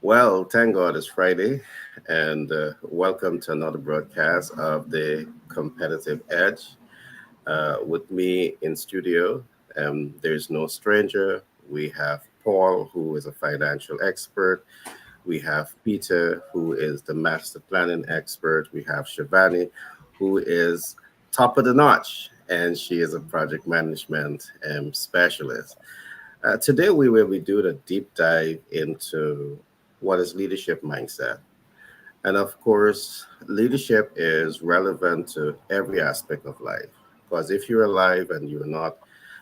Well, thank God it's Friday, and welcome to another broadcast of the Competitive Edge. With me in studio, there's no stranger. We have Paul, who is a financial expert. We have Peter, who is the master planning expert. We have Shivani, who is top of the notch, and she is a project management specialist. Today, we will be doing a deep dive into what is leadership mindset. And of course, leadership is relevant to every aspect of life. Because if you're alive and you're not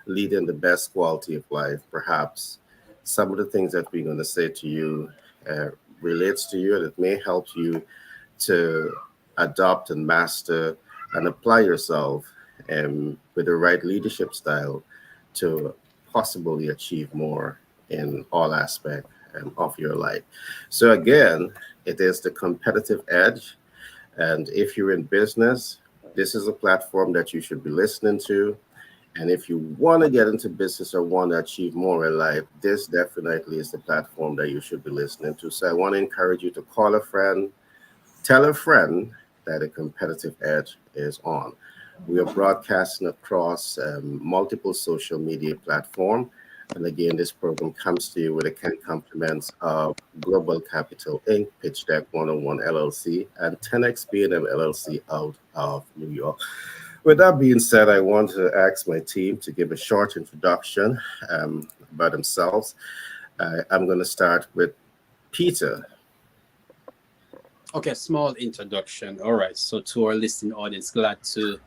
leading the best quality of life, perhaps some of the things that we're going to say to you uh, relates to you and it may help you to adopt and master and apply yourself with the right leadership style to possibly achieve more in all aspects of your life. So again, it is the competitive edge. And if you're in business, this is a platform that you should be listening to. And if you want to get into business or want to achieve more in life, this definitely is the platform that you should be listening to. So I want to encourage you to call a friend, tell a friend that a competitive edge is on. We are broadcasting across multiple social media platforms. And again, this program comes to you with the kind compliments of Global Capital Inc., Pitch Deck 101 LLC, and 10X B&M LLC out of New York. With that being said, I want to ask my team to give a short introduction about themselves. I'm going to start with Peter. Okay, small introduction. All right. So, to our listening audience, glad to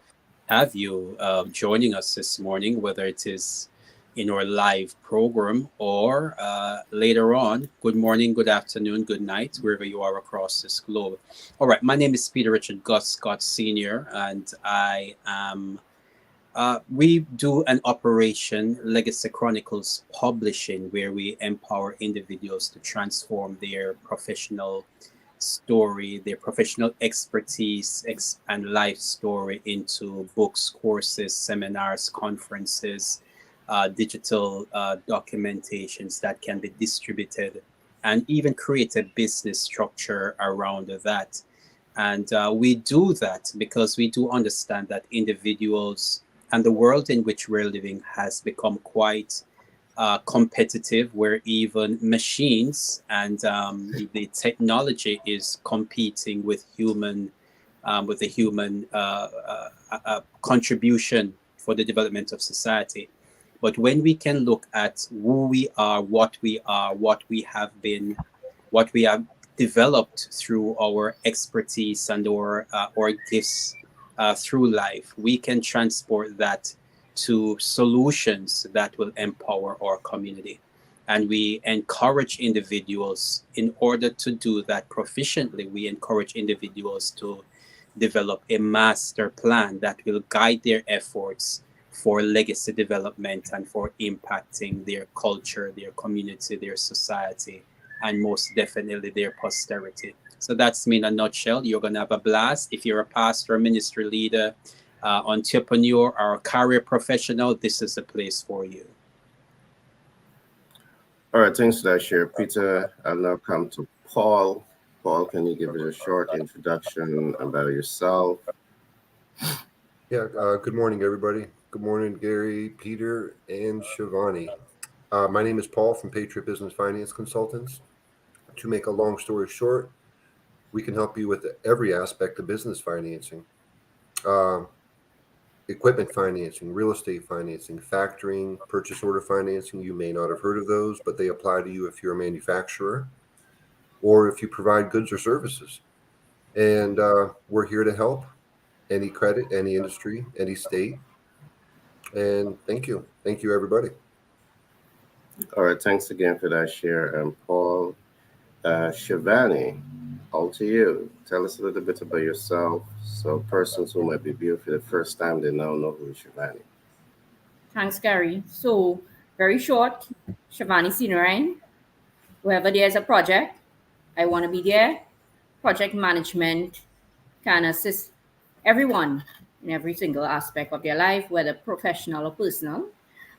have you joining us this morning, whether it is in our live program or later on. Good morning, good afternoon, good night, wherever you are across this globe. All right. My name is Peter Richard Gus Scott Sr., and I am. We do an operation, Legacy Chronicles Publishing, where we empower individuals to transform their professional story, their professional expertise and life story into books, courses, seminars, conferences, digital documentations that can be distributed, and even create a business structure around that. And we do that because we do understand that individuals and the world in which we're living has become quite competitive, where even machines and the technology is competing with the human contribution for the development of society. But when we can look at who we are, what we have been, what we have developed through our expertise and our gifts through life, we can transport that to solutions that will empower our community. And we encourage individuals, in order to do that proficiently, we encourage individuals to develop a master plan that will guide their efforts for legacy development and for impacting their culture, their community, their society, and most definitely their posterity. So that's me in a nutshell. You're going to have a blast. If you're a pastor, ministry leader, entrepreneur, or a career professional, this is the place for you. All right, thanks for that share, Peter. I'll now come to Paul. Paul, can you give us a short introduction about yourself? Good morning, everybody. Good morning, Gary, Peter, and Shivani. My name is Paul from Patriot Business Finance Consultants. To make a long story short, we can help you with every aspect of business financing. Uh, Equipment financing, real estate financing, factoring, purchase order financing. You may not have heard of those, but they apply to you if you're a manufacturer or if you provide goods or services. And we're here to help any credit, any industry, any state. And thank you. Thank you, everybody. All right, thanks again for that share, Paul. Shivani, all to you. Tell us a little bit about yourself. So persons who might be viewing for the first time, they now know who is Shivani. Thanks, Gary. So, very short, Shavani Sinarain. Wherever there's a project, I want to be there. Project management can assist everyone in every single aspect of their life, whether professional or personal.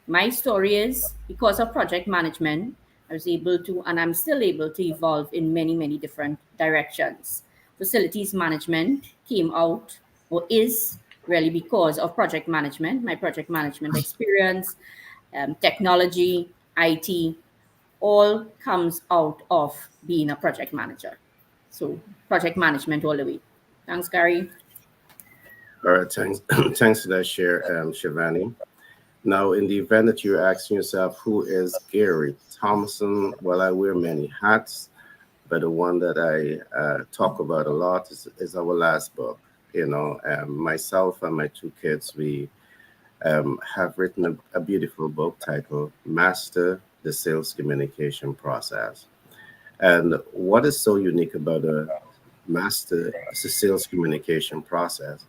My story is because of project management, I was able to, and I'm still able to evolve in many, many different directions. Facilities management came out or is really because of project management, my project management experience, technology, IT, all comes out of being a project manager. So project management all the way. Thanks, Gary. All right, thanks. Thanks for that share, Shivani. Now, in the event that you're asking yourself, who is Gary Thompson? Well, I wear many hats, but the one that I talk about a lot is our last book. Myself and my two kids, we have written a beautiful book titled Master the Sales Communication Process. And what is so unique about a master the sales communication process?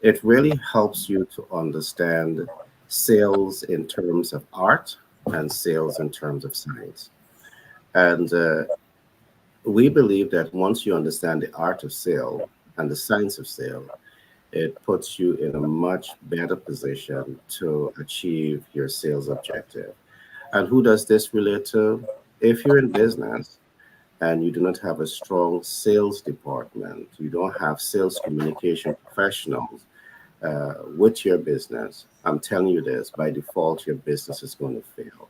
It really helps you to understand sales in terms of art and sales in terms of science. And we believe that once you understand the art of sale and the science of sale, it puts you in a much better position to achieve your sales objective. And who does this relate to? If you're in business and you do not have a strong sales department, you don't have sales communication professionals with your business, I'm telling you this, by default, your business is going to fail.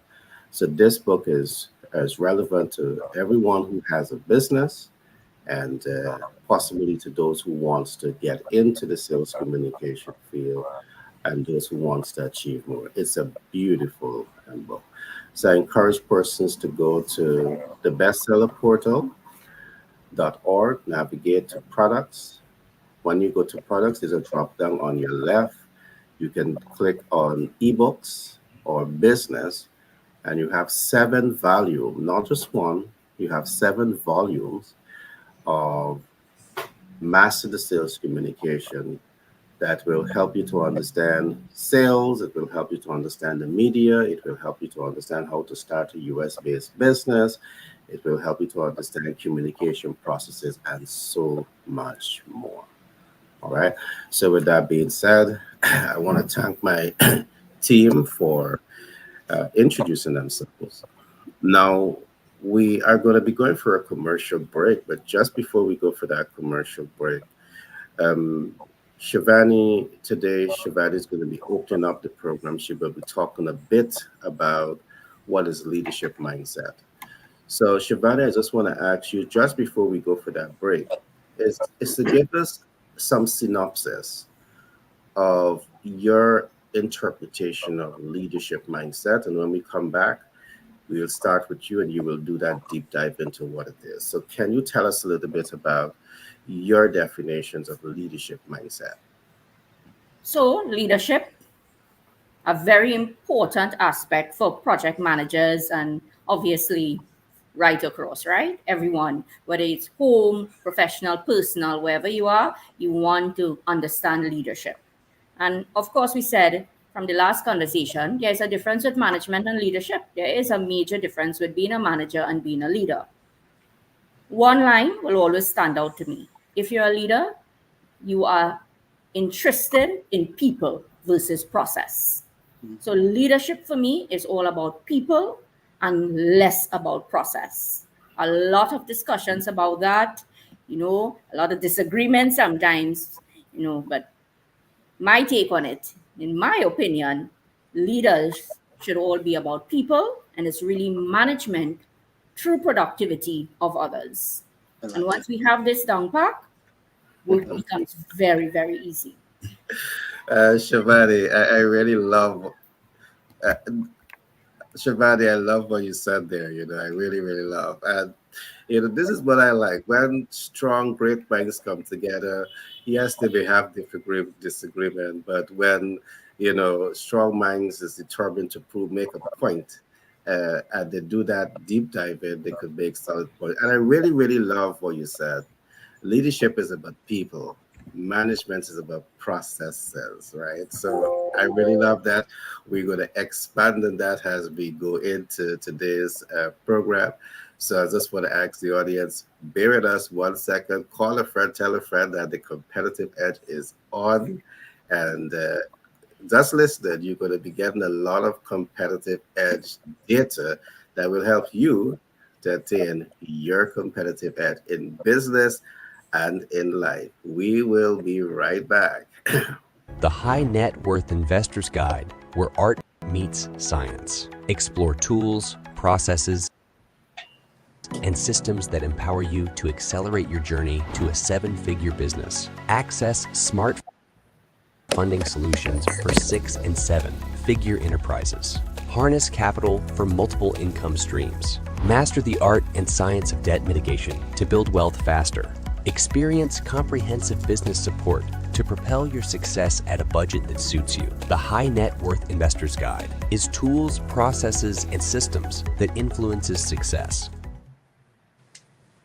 So this book is as relevant to everyone who has a business and possibly to those who wants to get into the sales communication field and those who wants to achieve more. It's a beautiful book. So I encourage persons to go to the bestsellerportal.org, navigate to products. When you go to products, there's a drop down on your left. You can click on ebooks or business, and you have 7 volumes, not just one, you have 7 volumes of Master the Sales Communication that will help you to understand sales. It will help you to understand the media. It will help you to understand how to start a US based business. It will help you to understand communication processes and so much more. All right. So, with that being said, I want to thank my team for introducing themselves. Now, we are going to be going for a commercial break, but just before we go for that commercial break, um, Shivani is going to be opening up the program. She will be talking a bit about what is leadership mindset. So, Shivani, I just want to ask you, just before we go for that break, is to give us some synopsis of your interpretation of leadership mindset. And when we come back, we will start with you and you will do that deep dive into what it is. So, can you tell us a little bit about your definitions of leadership mindset? So leadership, a very important aspect for project managers and obviously right across, right? Everyone, whether it's home, professional, personal, wherever you are, you want to understand leadership. And of course, we said from the last conversation, there's a difference with management and leadership. There is a major difference with being a manager and being a leader. One line will always stand out to me. If you're a leader, you are interested in people versus process. So leadership for me is all about people and less about process. A lot of discussions about that, a lot of disagreements sometimes, but my take on it, in my opinion, leaders should all be about people and it's really management through productivity of others. I And like that. once we have this down pat, work becomes very, very easy. Shivani, I really love uh, Shivani. I love what you said there. I really, really love. And this is what I like. When strong, great minds come together, yes, they may have disagreement, but when strong minds is determined to make a point, and they do that deep dive in, they could make solid point. And I really, really love what you said. Leadership is about people. Management is about processes, right? So I really love that. We're going to expand on that as we go into today's program. So I just want to ask the audience, bear with us 1 second, call a friend, tell a friend that the competitive edge is on. And just listen, you're going to be getting a lot of competitive edge data that will help you to attain your competitive edge in business and in life. We will be right back. The High Net Worth Investor's Guide, where art meets science. Explore tools, processes, and systems that empower you to accelerate your journey to a seven-figure business. Access smart funding solutions for 6 and 7-figure enterprises. Harness capital for multiple income streams. Master the art and science of debt mitigation to build wealth faster. Experience comprehensive business support to propel your success at a budget that suits you. The High Net Worth Investor's Guide is tools, processes, and systems that influences success.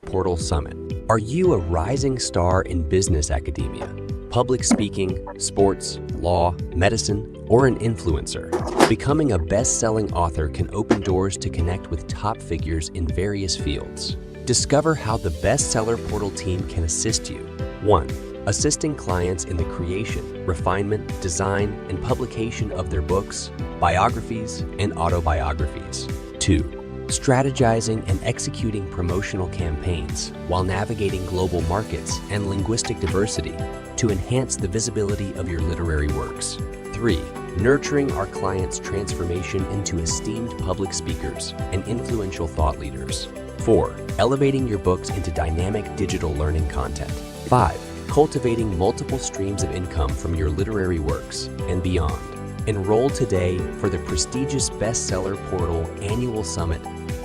Portal Summit. Are you a rising star in business academia, public speaking, sports, law, medicine, or an influencer? Becoming a best-selling author can open doors to connect with top figures in various fields. Discover how the Bestseller Portal team can assist you. 1. Assisting clients in the creation, refinement, design, and publication of their books, biographies, and autobiographies. 2. Strategizing and executing promotional campaigns while navigating global markets and linguistic diversity to enhance the visibility of your literary works. 3. Nurturing our clients' transformation into esteemed public speakers and influential thought leaders. 4. Elevating your books into dynamic digital learning content. 5. Cultivating multiple streams of income from your literary works and beyond. Enroll today for the prestigious Bestseller Portal Annual Summit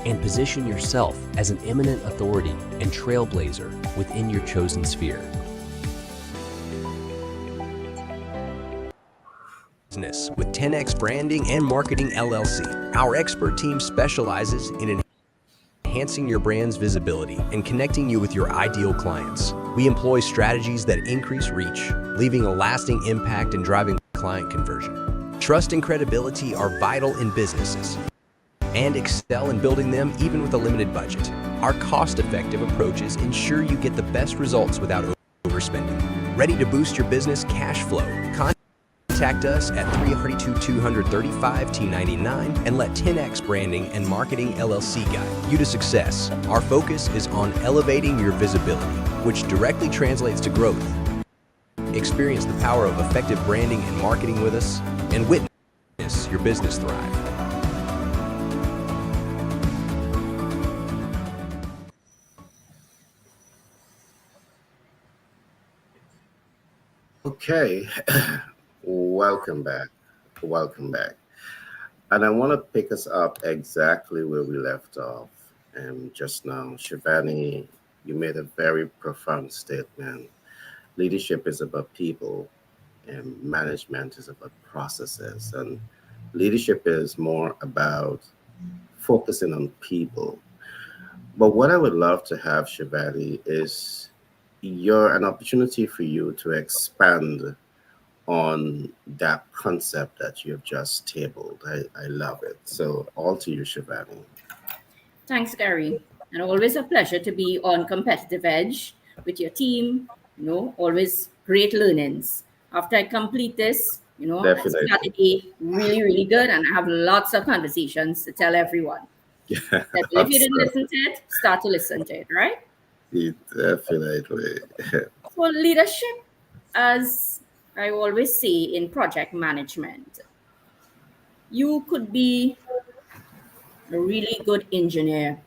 and position yourself as an eminent authority and trailblazer within your chosen sphere. Business with 10X Branding and Marketing LLC. Our expert team specializes in enhancing your brand's visibility and connecting you with your ideal clients. We employ strategies that increase reach, leaving a lasting impact and driving client conversion. Trust and credibility are vital in businesses, and excel in building them even with a limited budget. Our cost-effective approaches ensure you get the best results without overspending. Ready to boost your business cash flow? Contact us at 332-235 T99 and let 10X Branding and Marketing LLC guide you to success. Our focus is on elevating your visibility, which directly translates to growth. Experience the power of effective branding and marketing with us and witness your business thrive. Okay, welcome back. Welcome back. And I want to pick us up exactly where we left off. Just now, Shivani, you made a very profound statement. Leadership is about people, and management is about processes. And leadership is more about focusing on people. But what I would love to have, Shivani, is an opportunity for you to expand on that concept that you've just tabled. I love it. So all to you, Shivani. Thanks, Gary. And always a pleasure to be on Competitive Edge with your team. Always great learnings. After I complete this, I Definitely. started a really, really good, and I have lots of conversations to tell everyone. Yeah, That if you didn't listen to it, start to listen to it, right? definitely. So, leadership, as I always say in project management, you could be a really good engineer.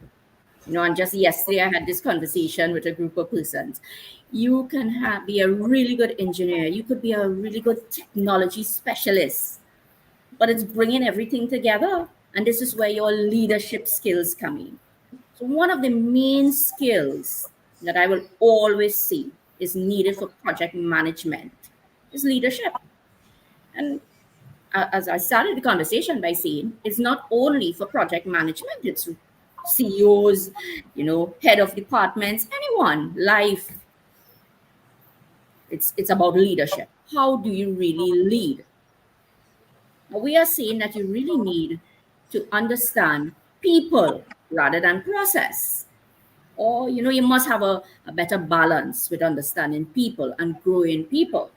And just yesterday I had this conversation with a group of persons. You can be a really good engineer. You could be a really good technology specialist, but it's bringing everything together. And this is where your leadership skills come in. So one of the main skills that I will always see is needed for project management is leadership. And as I started the conversation by saying, it's not only for project management, it's CEOs, head of departments, anyone, life. It's about leadership. How do you really lead? Now, we are saying that you really need to understand people rather than process. Or, you must have a better balance with understanding people and growing people.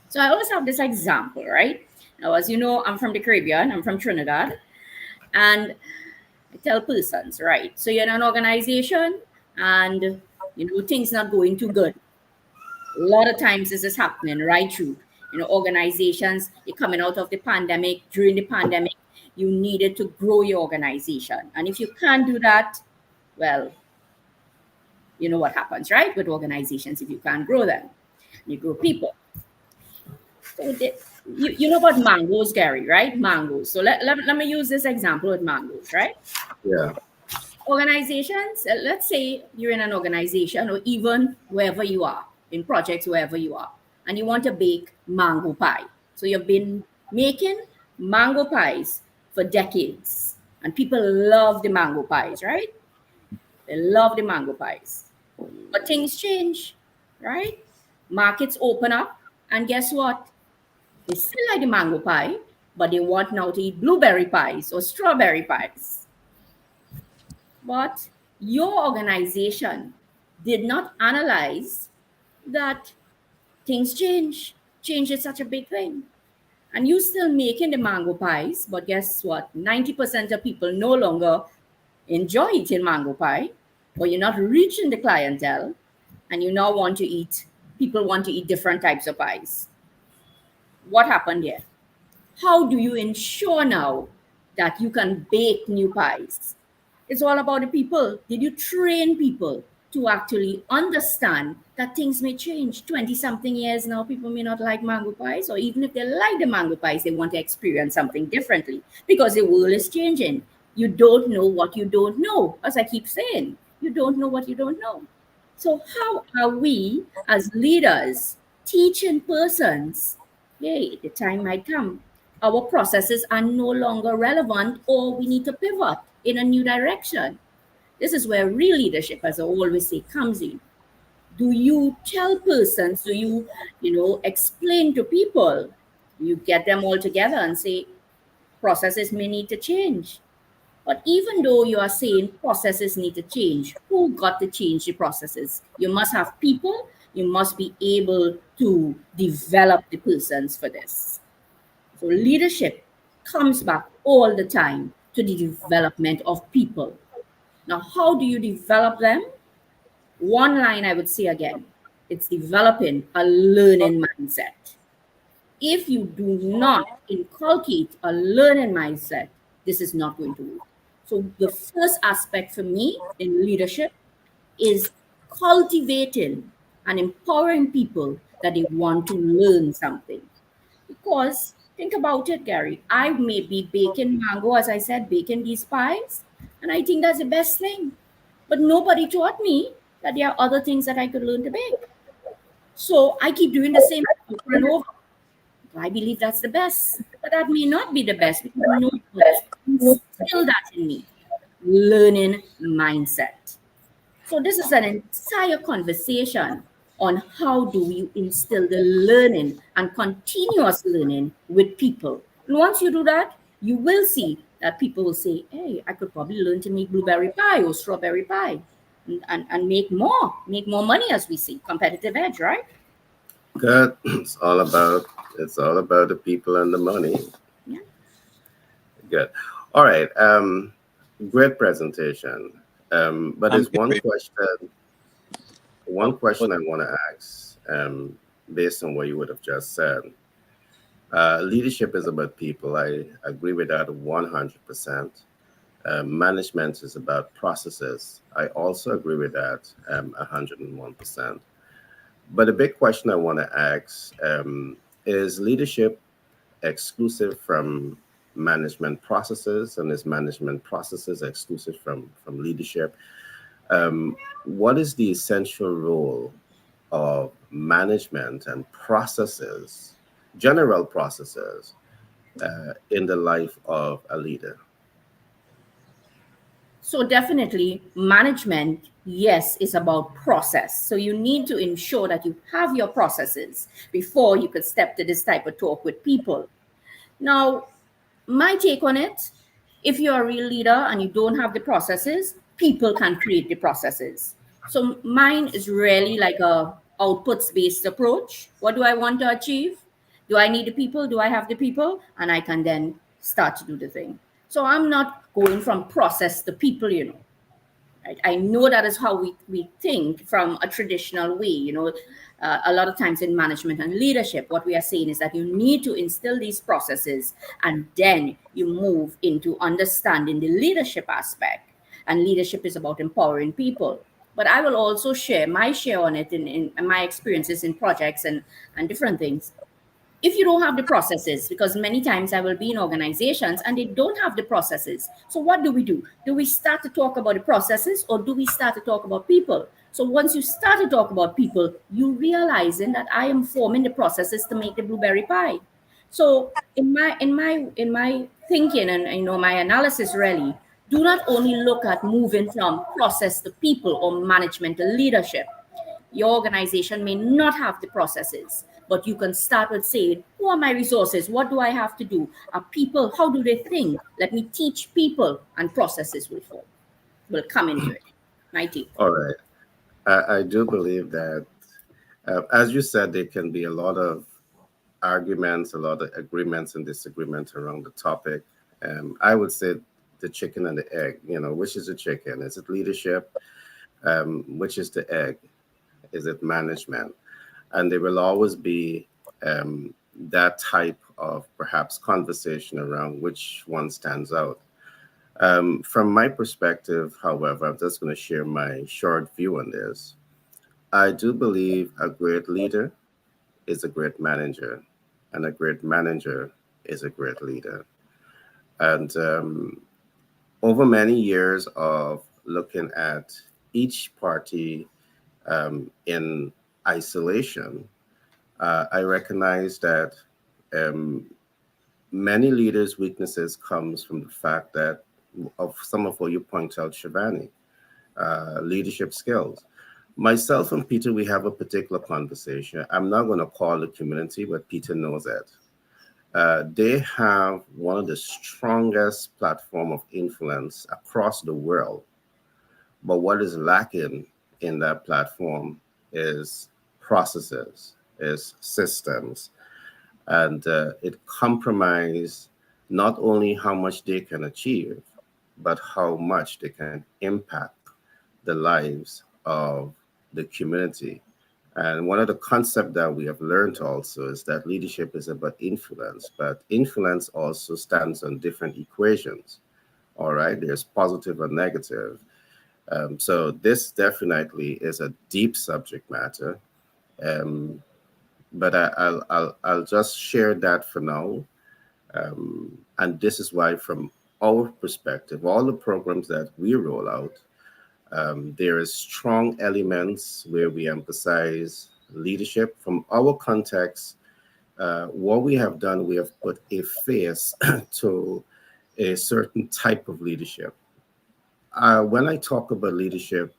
So I always have this example, right? Now, as you know, I'm from the Caribbean, I'm from Trinidad. And I tell persons, right? So you're in an organization and things not going too good. A lot of times this is happening right through. Organizations, you're coming out of the pandemic. During the pandemic, you needed to grow your organization. And if you can't do that, well, you know what happens, right? With organizations, if you can't grow them, you grow people. So you know about mangoes, Gary, right? Mangoes. So let me use this example with mangoes, right? Yeah. Organizations, let's say you're in an organization or even wherever you are, in projects, wherever you are, and you want to bake mango pie. So you've been making mango pies for decades, and people love the mango pies, right? They love the mango pies. But things change, right? Markets open up, and guess what? They still like the mango pie, but they want now to eat blueberry pies or strawberry pies. But your organization did not analyze that things change. Change is such a big thing. And you still making the mango pies, but guess what? 90% of people no longer enjoy eating mango pie, or you're not reaching the clientele, and you now want to eat, people want to eat different types of pies. What happened there? How do you ensure now that you can bake new pies? It's all about the people. Did you train people to actually understand that things may change? 20 something years now, people may not like mango pies, or even if they like the mango pies, they want to experience something differently because the world is changing. You don't know what you don't know. As I keep saying, you don't know what you don't know. So, how are we as leaders teaching persons, hey, the time might come, our processes are no longer relevant, or we need to pivot in a new direction? This is where real leadership, as I always say, comes in. Do you tell persons, do you explain to people, you get them all together and say, processes may need to change? But even though you are saying processes need to change, who got to change the processes? You must have people, you must be able to develop the persons for this. So leadership comes back all the time to the development of people. Now, how do you develop them? One line I would say again, it's developing a learning mindset. If you do not inculcate a learning mindset, this is not going to work. So, the first aspect for me in leadership is cultivating and empowering people that they want to learn something. Because think about it, Gary. I may be baking mango, as I said, baking these pies, and I think that's the best thing. But nobody taught me that there are other things that I could learn to bake. So I keep doing the same over and over. I believe that's the best, but that may not be the best because nobody has instilled that in me. Learning mindset. So this is an entire conversation on how do we instill the learning and continuous learning with people. And once you do that, you will see that people will say, hey, I could probably learn to make blueberry pie or strawberry pie and make more money, as we see. Competitive edge, right? Good. It's all about the people and the money. Yeah. Good. All right. Great presentation. But there's one question I want to ask, based on what you would have just said. Leadership is about people. I agree with that 100%. Management is about processes. I also agree with that 101%. But the big question I want to ask, is leadership exclusive from management processes, and is management processes exclusive from leadership? What is the essential role of management and processes, general processes, in the life of a leader? So definitely management, yes, is about process. So you need to ensure that you have your processes before you could step to this type of talk with people. Now, my take on it, if you're a real leader and you don't have the processes, people can create the processes. So mine is really like a outputs based approach. What do I want to achieve? Do I need the people? Do I have the people? And I can then start to do the thing. So I'm not going from process to people, Right? I know that is how we think from a traditional way. A lot of times in management and leadership, what we are saying is that you need to instill these processes and then you move into understanding the leadership aspect. And leadership is about empowering people. But I will also share my share on it in my experiences in projects and different things. If you don't have the processes, because many times I will be in organizations and they don't have the processes, so what do we start to talk about the processes, or do we start to talk about people? So once you start to talk about people, you realizing that I am forming the processes to make the blueberry pie. So in my thinking and my analysis, really, do not only look at moving from process to people or management to leadership. Your organization may not have the processes, but you can start with saying, who are my resources? What do I have to do? Are people, how do they think? Let me teach people, and processes will come into it. My take. All right. I do believe that, as you said, there can be a lot of arguments, a lot of agreements and disagreements around the topic. I would say the chicken and the egg, which is the chicken? Is it leadership? Which is the egg? Is it management? And there will always be that type of perhaps conversation around which one stands out. From my perspective, however, I'm just going to share my short view on this. I do believe a great leader is a great manager, and a great manager is a great leader. And over many years of looking at each party in isolation, I recognize that um, many leaders' weaknesses comes from the fact that of some of what you point out, Shivani, leadership skills. Myself and Peter, we have a particular conversation. I'm not going to call the community, but Peter knows that. They have one of the strongest platform of influence across the world. But what is lacking in that platform is processes, is systems, and it compromises not only how much they can achieve, but how much they can impact the lives of the community. And one of the concepts that we have learned also is that leadership is about influence, but influence also stands on different equations. All right, there's positive and negative. So this definitely is a deep subject matter. Um, but I'll just share that for now. And this is why, from our perspective, all the programs that we roll out, there is strong elements where we emphasize leadership. From our context, what we have done, we have put a face to a certain type of leadership. When I talk about leadership,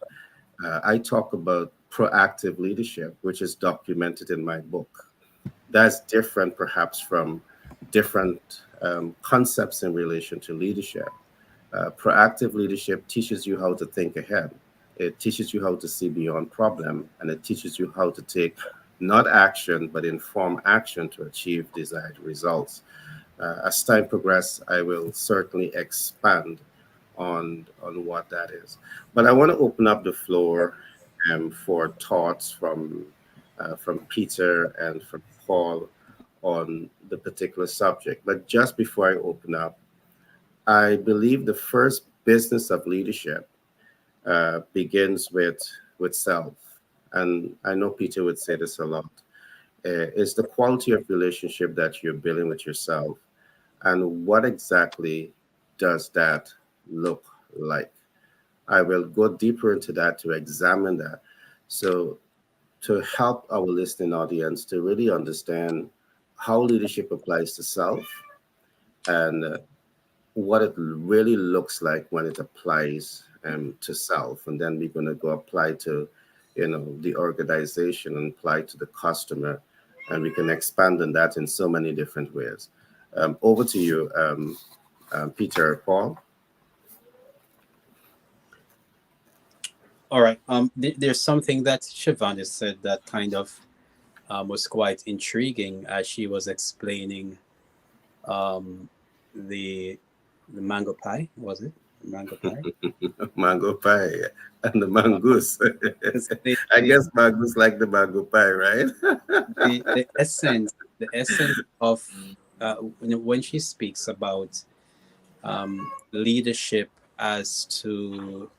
I talk about proactive leadership, which is documented in my book. That's different, perhaps, from different concepts in relation to leadership. Proactive leadership teaches you how to think ahead. It teaches you how to see beyond problem, and it teaches you how to take not action, but inform action to achieve desired results. As time progresses, I will certainly expand on what that is. But I want to open up the floor for thoughts from Peter and from Paul on the particular subject. But just before I open up, I believe the first business of leadership begins with self, and I know Peter would say this a lot. Is the quality of relationship that you're building with yourself, and what exactly does that look like? I will go deeper into that to examine that. So, to help our listening audience to really understand how leadership applies to self and what it really looks like when it applies to self, and then we're going to go apply to the organization and apply to the customer, and we can expand on that in so many different ways. Over to you, Peter. Paul. All right. There's something that Siobhan has said that kind of was quite intriguing as she was explaining um, the The mango pie, was it? Mango pie. Mango pie and the mongoose. Because the, I the, guess mongoose like the mango pie, right? the essence of when she speaks about leadership as to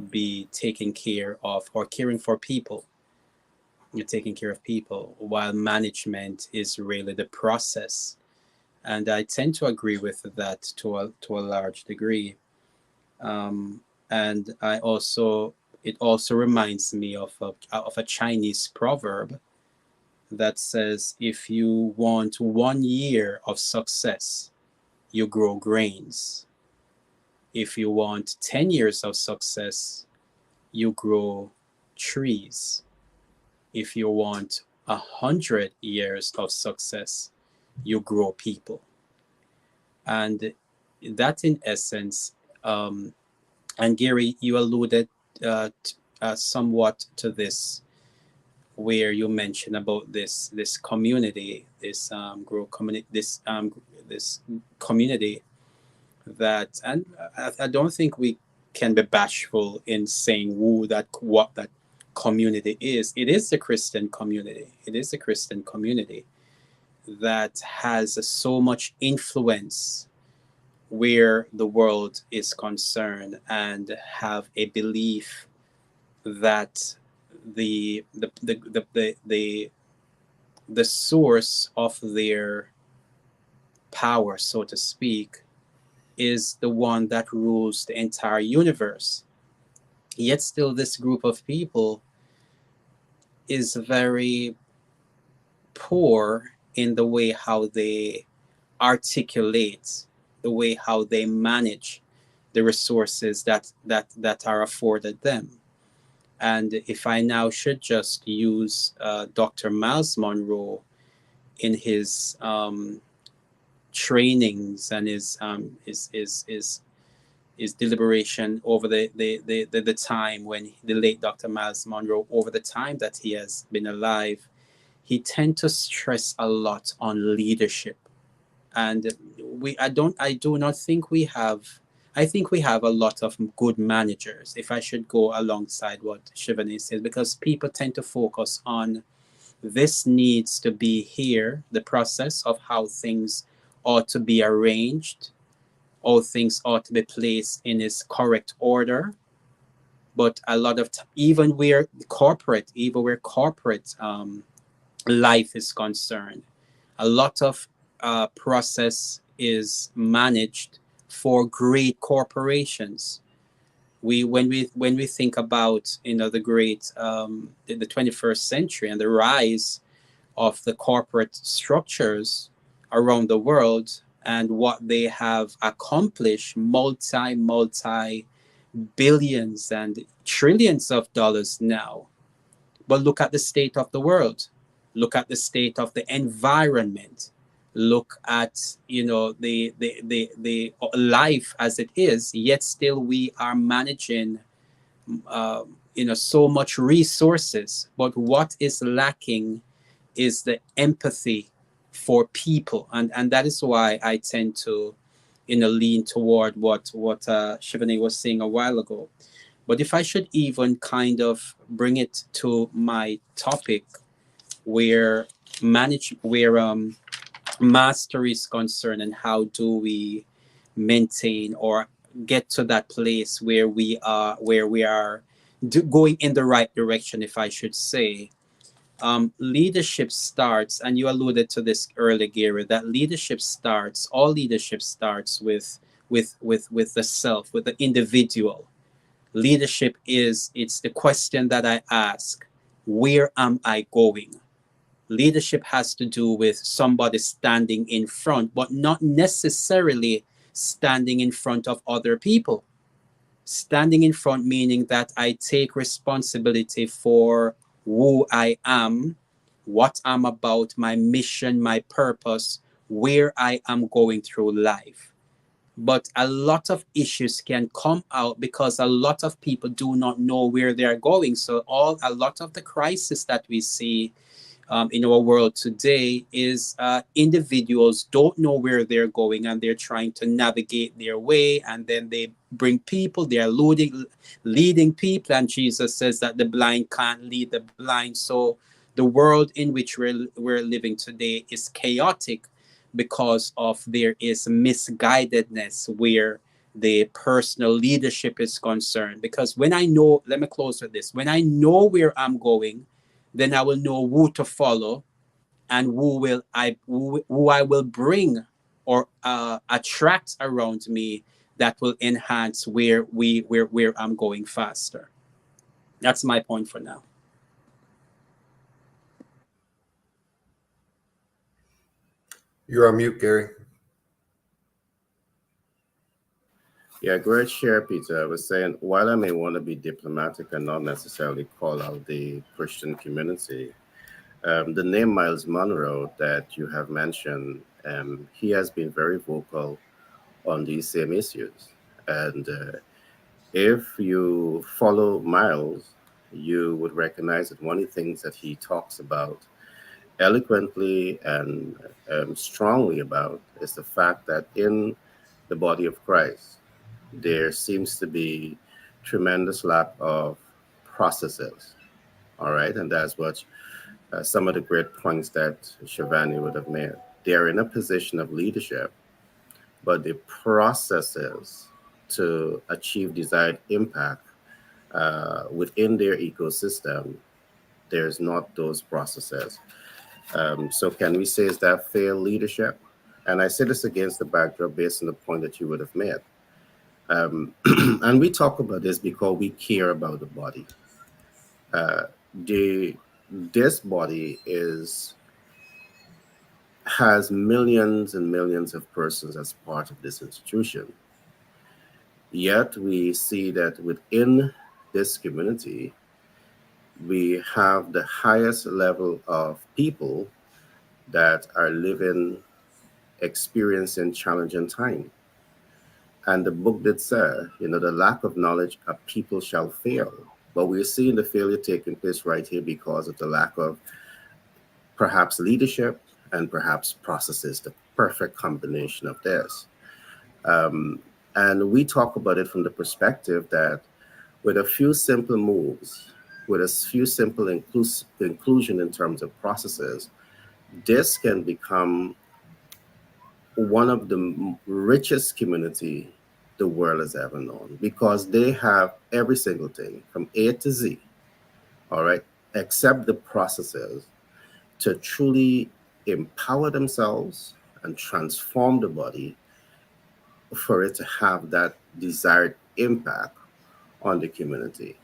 be taking care of or caring for people, you're taking care of people, while management is really the process. And I tend to agree with that to a large degree. Um, and I also it also reminds me of a Chinese proverb that says, if you want 1 year of success, you grow grains. If you want 10 years of success, you grow trees. If you want 100 years of success, you grow people. And that, in essence, and Gary, you alluded somewhat to this, where you mentioned about this community, this grow community, this community that, and I don't think we can be bashful in saying what that community is. It is the Christian community. It is the Christian community that has so much influence where the world is concerned, and have a belief that the source of their power, so to speak, is the one that rules the entire universe. Yet still, this group of people is very poor in the way how they articulate, the way how they manage the resources that are afforded them. And if I now should just use Dr. Miles Monroe in his trainings and his deliberation over the time when the late Dr. Miles Monroe, over the time that he has been alive, he tend to stress a lot on leadership. And I do not think we have, I think we have a lot of good managers, if I should go alongside what Shivani says, because people tend to focus on this needs to be here, the process of how things ought to be arranged, all things ought to be placed in its correct order. But a lot of even where corporate life is concerned, a lot of process is managed for great corporations. When we think about the great the 21st century and the rise of the corporate structures around the world, and what they have accomplished, multi billions and trillions of dollars now. But look at the state of the world. Look at the state of the environment. Look at the life as it is. Yet still we are managing so much resources. But what is lacking is the empathy for people, and that is why I tend to lean toward what Shivani was saying a while ago. But if I should even kind of bring it to my topic, where mastery is concerned, and how do we maintain or get to that place where we are going in the right direction, if I should say. Leadership starts, and you alluded to this earlier, Gary, that all leadership starts with the self, with the individual. Leadership it's the question that I ask: where am I going? Leadership has to do with somebody standing in front, but not necessarily standing in front of other people. Standing in front meaning that I take responsibility for who I am, what I'm about, my mission, my purpose, where I am going through life. But a lot of issues can come out because a lot of people do not know where they're going. So a lot of the crisis that we see in our world today is individuals don't know where they're going and they're trying to navigate their way, and then they bring people, they're leading people, and Jesus says that the blind can't lead the blind. So the world in which we're living today is chaotic because of there is misguidedness where the personal leadership is concerned. Because when I know, let me close with this, when I know where I'm going, then I will know who to follow and who I will bring or attract around me that will enhance where I'm going faster. That's my point for now. You're on mute, Gary. Yeah, great share, Peter. I was saying, while I may want to be diplomatic and not necessarily call out the Christian community, the name Miles Monroe that you have mentioned, he has been very vocal on these same issues. And if you follow Miles, you would recognize that one of the things that he talks about eloquently and strongly about is the fact that in the body of Christ, there seems to be tremendous lack of processes. All right, and that's what some of the great points that Shivani would have made. They're in a position of leadership, but the processes to achieve desired impact within their ecosystem, there's not those processes. So can we say is that fair leadership? And I say this against the backdrop based on the point that you would have made. And we talk about this because we care about the body. Uh, the this body is has millions and millions of persons as part of this institution. Yet we see that within this community, we have the highest level of people that are living, experiencing challenging time. And the book did say, the lack of knowledge, a people shall fail. But we're seeing the failure taking place right here because of the lack of perhaps leadership and perhaps processes, the perfect combination of this. Um, and we talk about it from the perspective that with a few simple moves, with a few simple inclusion in terms of processes, this can become one of the richest community the world has ever known because they have every single thing from A to Z, all right, except the processes to truly empower themselves and transform the body for it to have that desired impact on the community.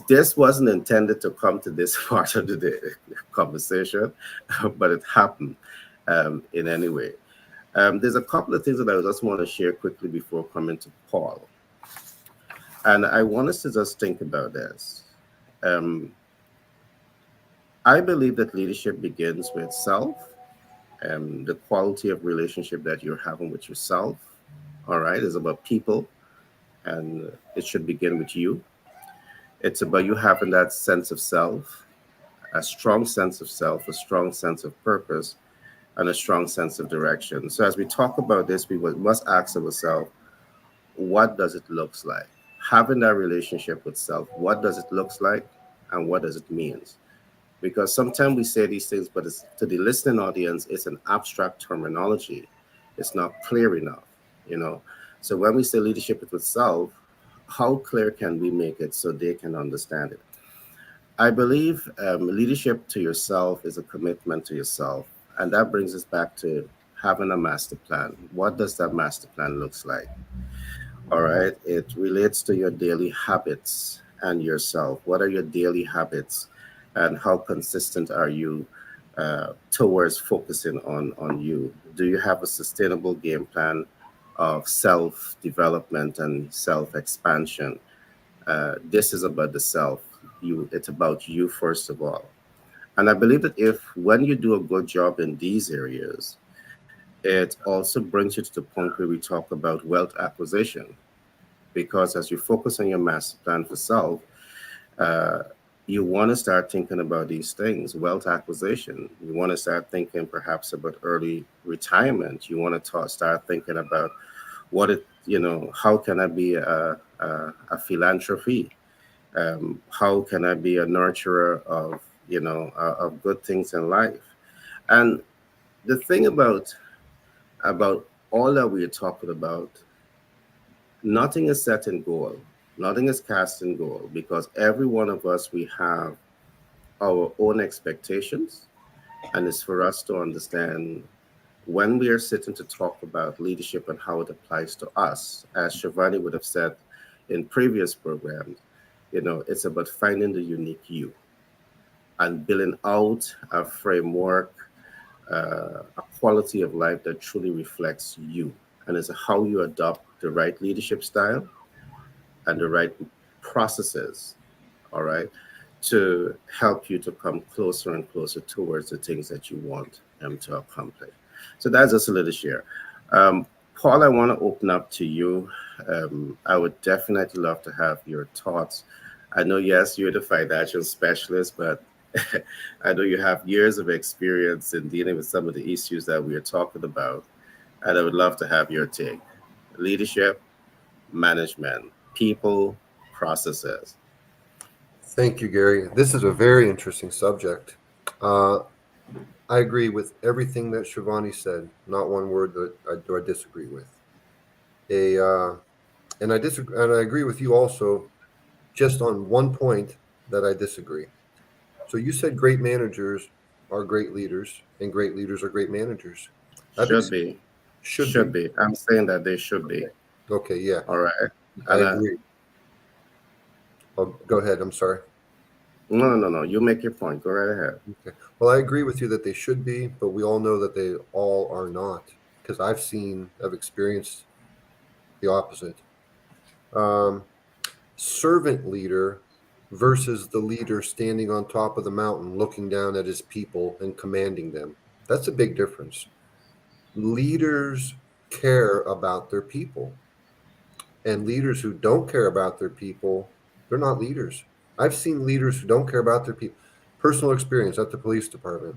This wasn't intended to come to this part of the conversation, but it happened in any way. There's a couple of things that I just want to share quickly before coming to Paul. And I want us to just think about this. Um, I believe that leadership begins with self, the quality of relationship that you're having with yourself. All right, is about people, and it should begin with you. It's about you having that sense of self, a strong sense of self, a strong sense of purpose, and a strong sense of direction. So as we talk about this, we must ask ourselves, what does it looks like? Having that relationship with self, what does it looks like and what does it means? Because sometimes we say these things, but it's, to the listening audience, it's an abstract terminology. It's not clear enough, you know. So when we say leadership with self, how clear can we make it so they can understand it? I believe leadership to yourself is a commitment to yourself. And that brings us back to having a master plan. What does that master plan looks like? All right. It relates to your daily habits and yourself. What are your daily habits and how consistent are you towards focusing on you? Do you have a sustainable game plan of self development and self expansion? This is about the self. It's about you first of all. And I believe that if when you do a good job in these areas, it also brings you to the point where we talk about wealth acquisition. Because as you focus on your master plan for self, uh, you want to start thinking about these things, wealth acquisition. You want to start thinking perhaps about early retirement. You want to start thinking about how can I be a philanthropy? How can I be a nurturer of, of good things in life? And the thing about all that we're talking about, nothing is set in goal. Nothing is cast in goal because every one of us, we have our own expectations. And it's for us to understand when we are sitting to talk about leadership and how it applies to us, as Shivani would have said in previous programs, it's about finding the unique you and building out a framework, a quality of life that truly reflects you. And it's how you adopt the right leadership style and the right processes, all right, to help you to come closer and closer towards the things that you want to accomplish. So that's just a little share. Um, Paul, I want to open up to you. I would definitely love to have your thoughts. I know, yes, you're the financial specialist, but I know you have years of experience in dealing with some of the issues that we are talking about. And I would love to have your take. Leadership, management, people, processes. Thank you, Gary. This is a very interesting subject. Uh, I agree with everything that Shivani said. Not one word that I disagree with. And I disagree, and I agree with you also, just on one point that I disagree. So you said great managers are great leaders, and great leaders are great managers. I've Should ex- be. should Should be. be. I'm saying that they should be. Okay. Okay. Yeah, All right. I And agree. Go ahead. I'm sorry. no, no, no, no. You make your point. Go right ahead. Okay. Well, I agree with you that they should be, but we all know that they all are not, because I've experienced the opposite. Um, Servant leader versus the leader standing on top of the mountain looking down at his people and commanding them. That's a big difference. Leaders care about their people, and leaders who don't care about their people, they're not leaders. I've seen leaders who don't care about their people. Personal experience at the police department.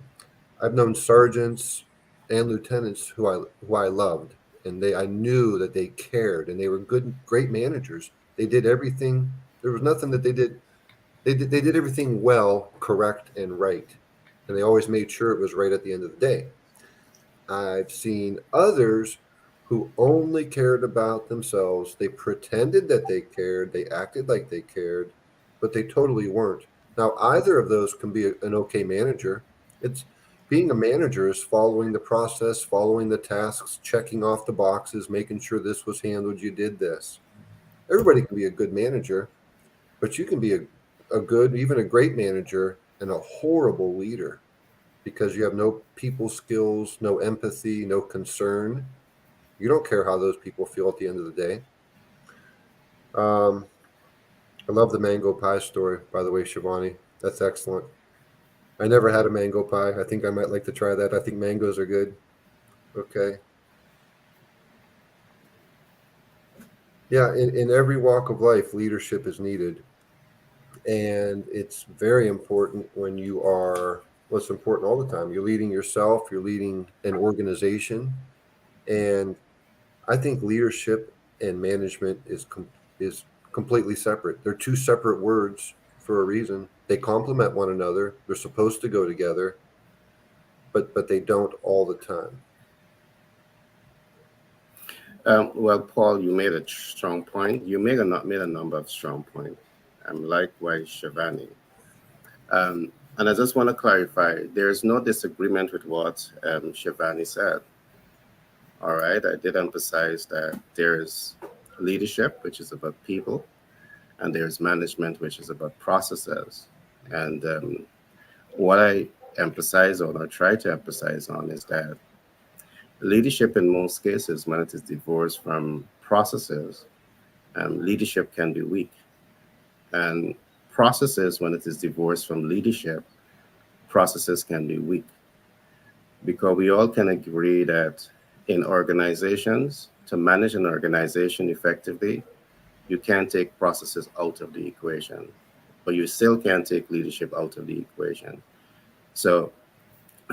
I've known sergeants and lieutenants who I loved, and I knew that they cared, and they were great managers. They did everything. There was nothing that they did. They did everything well, correct, and right, and they always made sure it was right at the end of the day. I've seen others who only cared about themselves. They pretended that they cared. They acted like they cared, but they totally weren't. Now, either of those can be an okay manager. It's Being a manager is following the process, following the tasks, checking off the boxes, making sure this was handled. You did this. Everybody can be a good manager, but you can be a good, even a great manager and a horrible leader because you have no people skills, no empathy, no concern. You don't care how those people feel at the end of the day. Um, I love the mango pie story, by the way, Shivani. That's excellent. I never had a mango pie. I think I might like to try that. I think mangoes are good. Okay. Yeah, in every walk of life, leadership is needed. And it's very important when you are, what's important all the time. You're leading yourself, you're leading an organization. And I think leadership and management is completely separate. They're two separate words for a reason. They complement one another. They're supposed to go together, but they don't all the time. Well, Paul, you made a strong point. You made a number of strong points. Likewise, Shivani. And I just want to clarify, there's no disagreement with what Shivani said. All right. I did emphasize that there's leadership, which is about people, and there's management, which is about processes. And what I emphasize on or try to emphasize on is that leadership, in most cases, when it is divorced from processes, leadership can be weak. And processes, when it is divorced from leadership, processes can be weak. Because we all can agree that in organizations, to manage an organization effectively, you can't take processes out of the equation. but you still can't take leadership out of the equation. So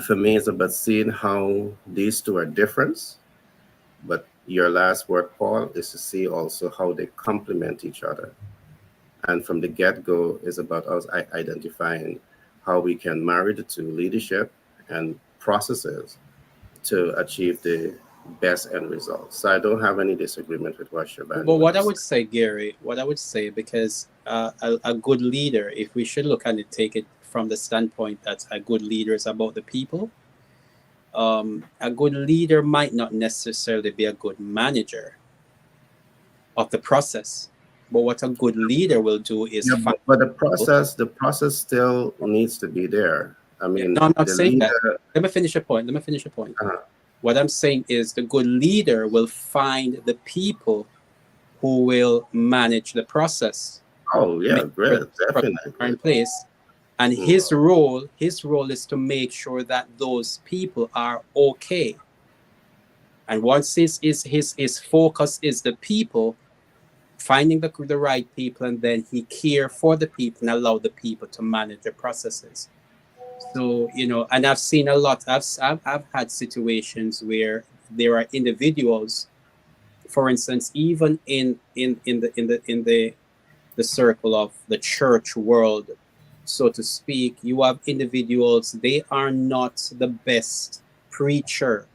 for me, it's about seeing how these two are different. But your last word, Paul, is to see also how they complement each other. And from the get-go is about us identifying how we can marry the two, leadership and processes, to achieve the best end result. So I don't have any disagreement with what But Shabani what I was would say, Gary, what I would say, because a good leader, if we should look at it, take it from the standpoint that a good leader is about the people, a good leader might not necessarily be a good manager of the process. But what a good leader will do is Yeah, find but people. the process still needs to be there. I Yeah, mean, no, I'm not the saying that. leader. Let me finish a point. Let me finish a point. Uh, What I'm saying is the good leader will find the people who will manage the process, oh yeah, make sure great, the processes are definitely. in place. And Mm, his role is to make sure that those people are okay. And once his focus is the people, finding the right people, and then he care for the people and allow the people to manage the processes. So, and I've seen a lot. I've had situations where there are individuals, for instance, even in the circle of the church world, so to speak, you have individuals, they are not the best preacher.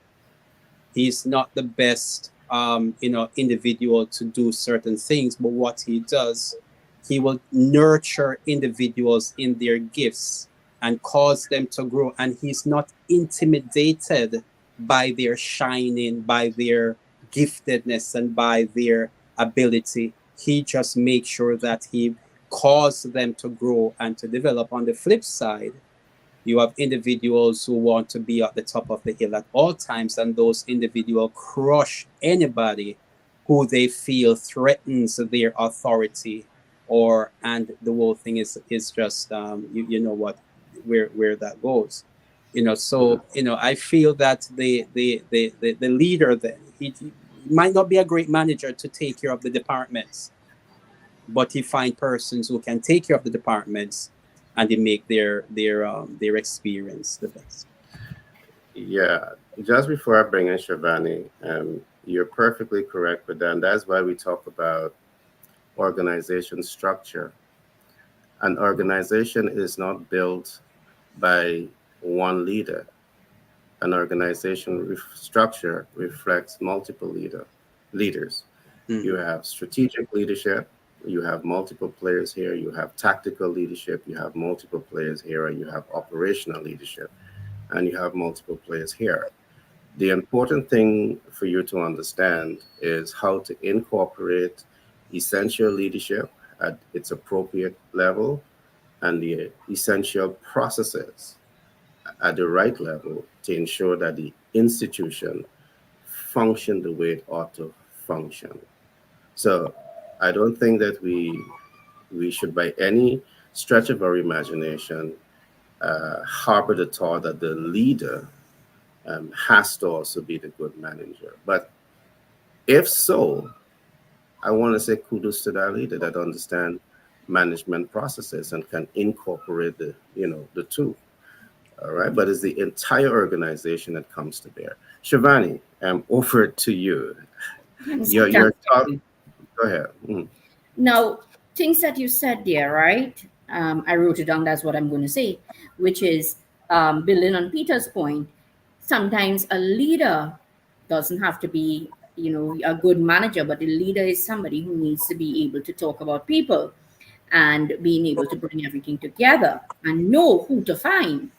He's not the best individual to do certain things, but what he does, he will nurture individuals in their gifts and cause them to grow, and he's not intimidated by their shining, by their giftedness, and by their ability. He just makes sure that he causes them to grow and to develop. On the flip side, you have individuals who want to be at the top of the hill at all times, and those individuals crush anybody who they feel threatens their authority. And the whole thing is just you know what, where that goes. mhm. So I feel that the leader, then he might not be a great manager to take care of the departments, but he find persons who can take care of the departments, and they make their experience the best. Yeah, just before I bring in Shivani, you're perfectly correct with that. And that's why we talk about organization structure. An organization is not built by one leader. An organization structure reflects multiple leaders. You Mm-hmm. have strategic leadership, you have multiple players here, you have tactical leadership, you have multiple players here, and you have operational leadership, and you have multiple players here. The important thing for you to understand is how to incorporate essential leadership at its appropriate level and the essential processes at the right level to ensure that the institution function the way it ought to function. So I don't think that we should by any stretch of our imagination harbor the thought that the leader has to also be the good manager. But if so, I want to say kudos to that leader that understand management processes and can incorporate the two. All right, but it's the entire organization that comes to bear. Shivani, over to you. Thanks, Your thanks, thought. Gary. Go ahead. Mm. Now, things that you said there, right? I wrote it down. That's what I'm going to say, which is building on Peter's point. Sometimes a leader doesn't have to be, a good manager, but a leader is somebody who needs to be able to talk about people and being able to bring everything together and know who to find.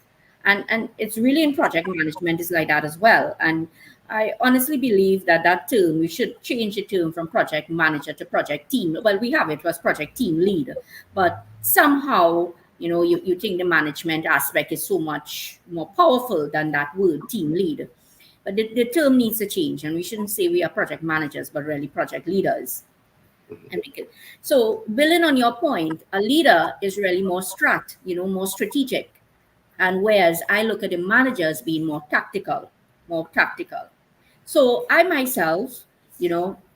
And it's really in project management is like that as well. And I honestly believe that that term, we should change the term from project manager to project team. Well, we have it was project team lead, but somehow, you think the management aspect is so much more powerful than that word team lead. But the term needs to change, and we shouldn't say we are project managers, but really project leaders. And make it so, building on your point, a leader is really more more strategic. And whereas I look at the managers being more tactical. So I myself,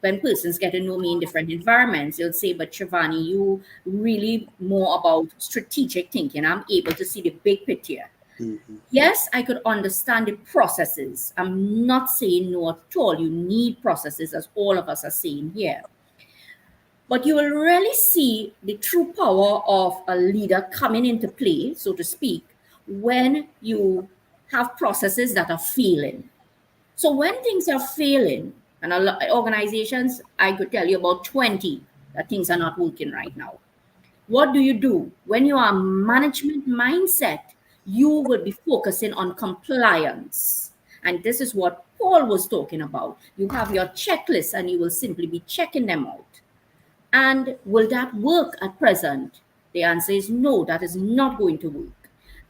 when persons get to know me in different environments, they'll say, but Shivani, you really more about strategic thinking. I'm able to see the big picture. Mhm. Yes, I could understand the processes. I'm not saying no at all. You need processes, as all of us are saying here. But you will really see the true power of a leader coming into play, so to speak, when you have processes that are failing. So when things are failing, and organizations, I could tell you about 20 that things are not working right now. What do you do? When you are management mindset, you will be focusing on compliance. And this is what Paul was talking about. You have your checklist and you will simply be checking them out. And will that work at present? The answer is no, that is not going to work.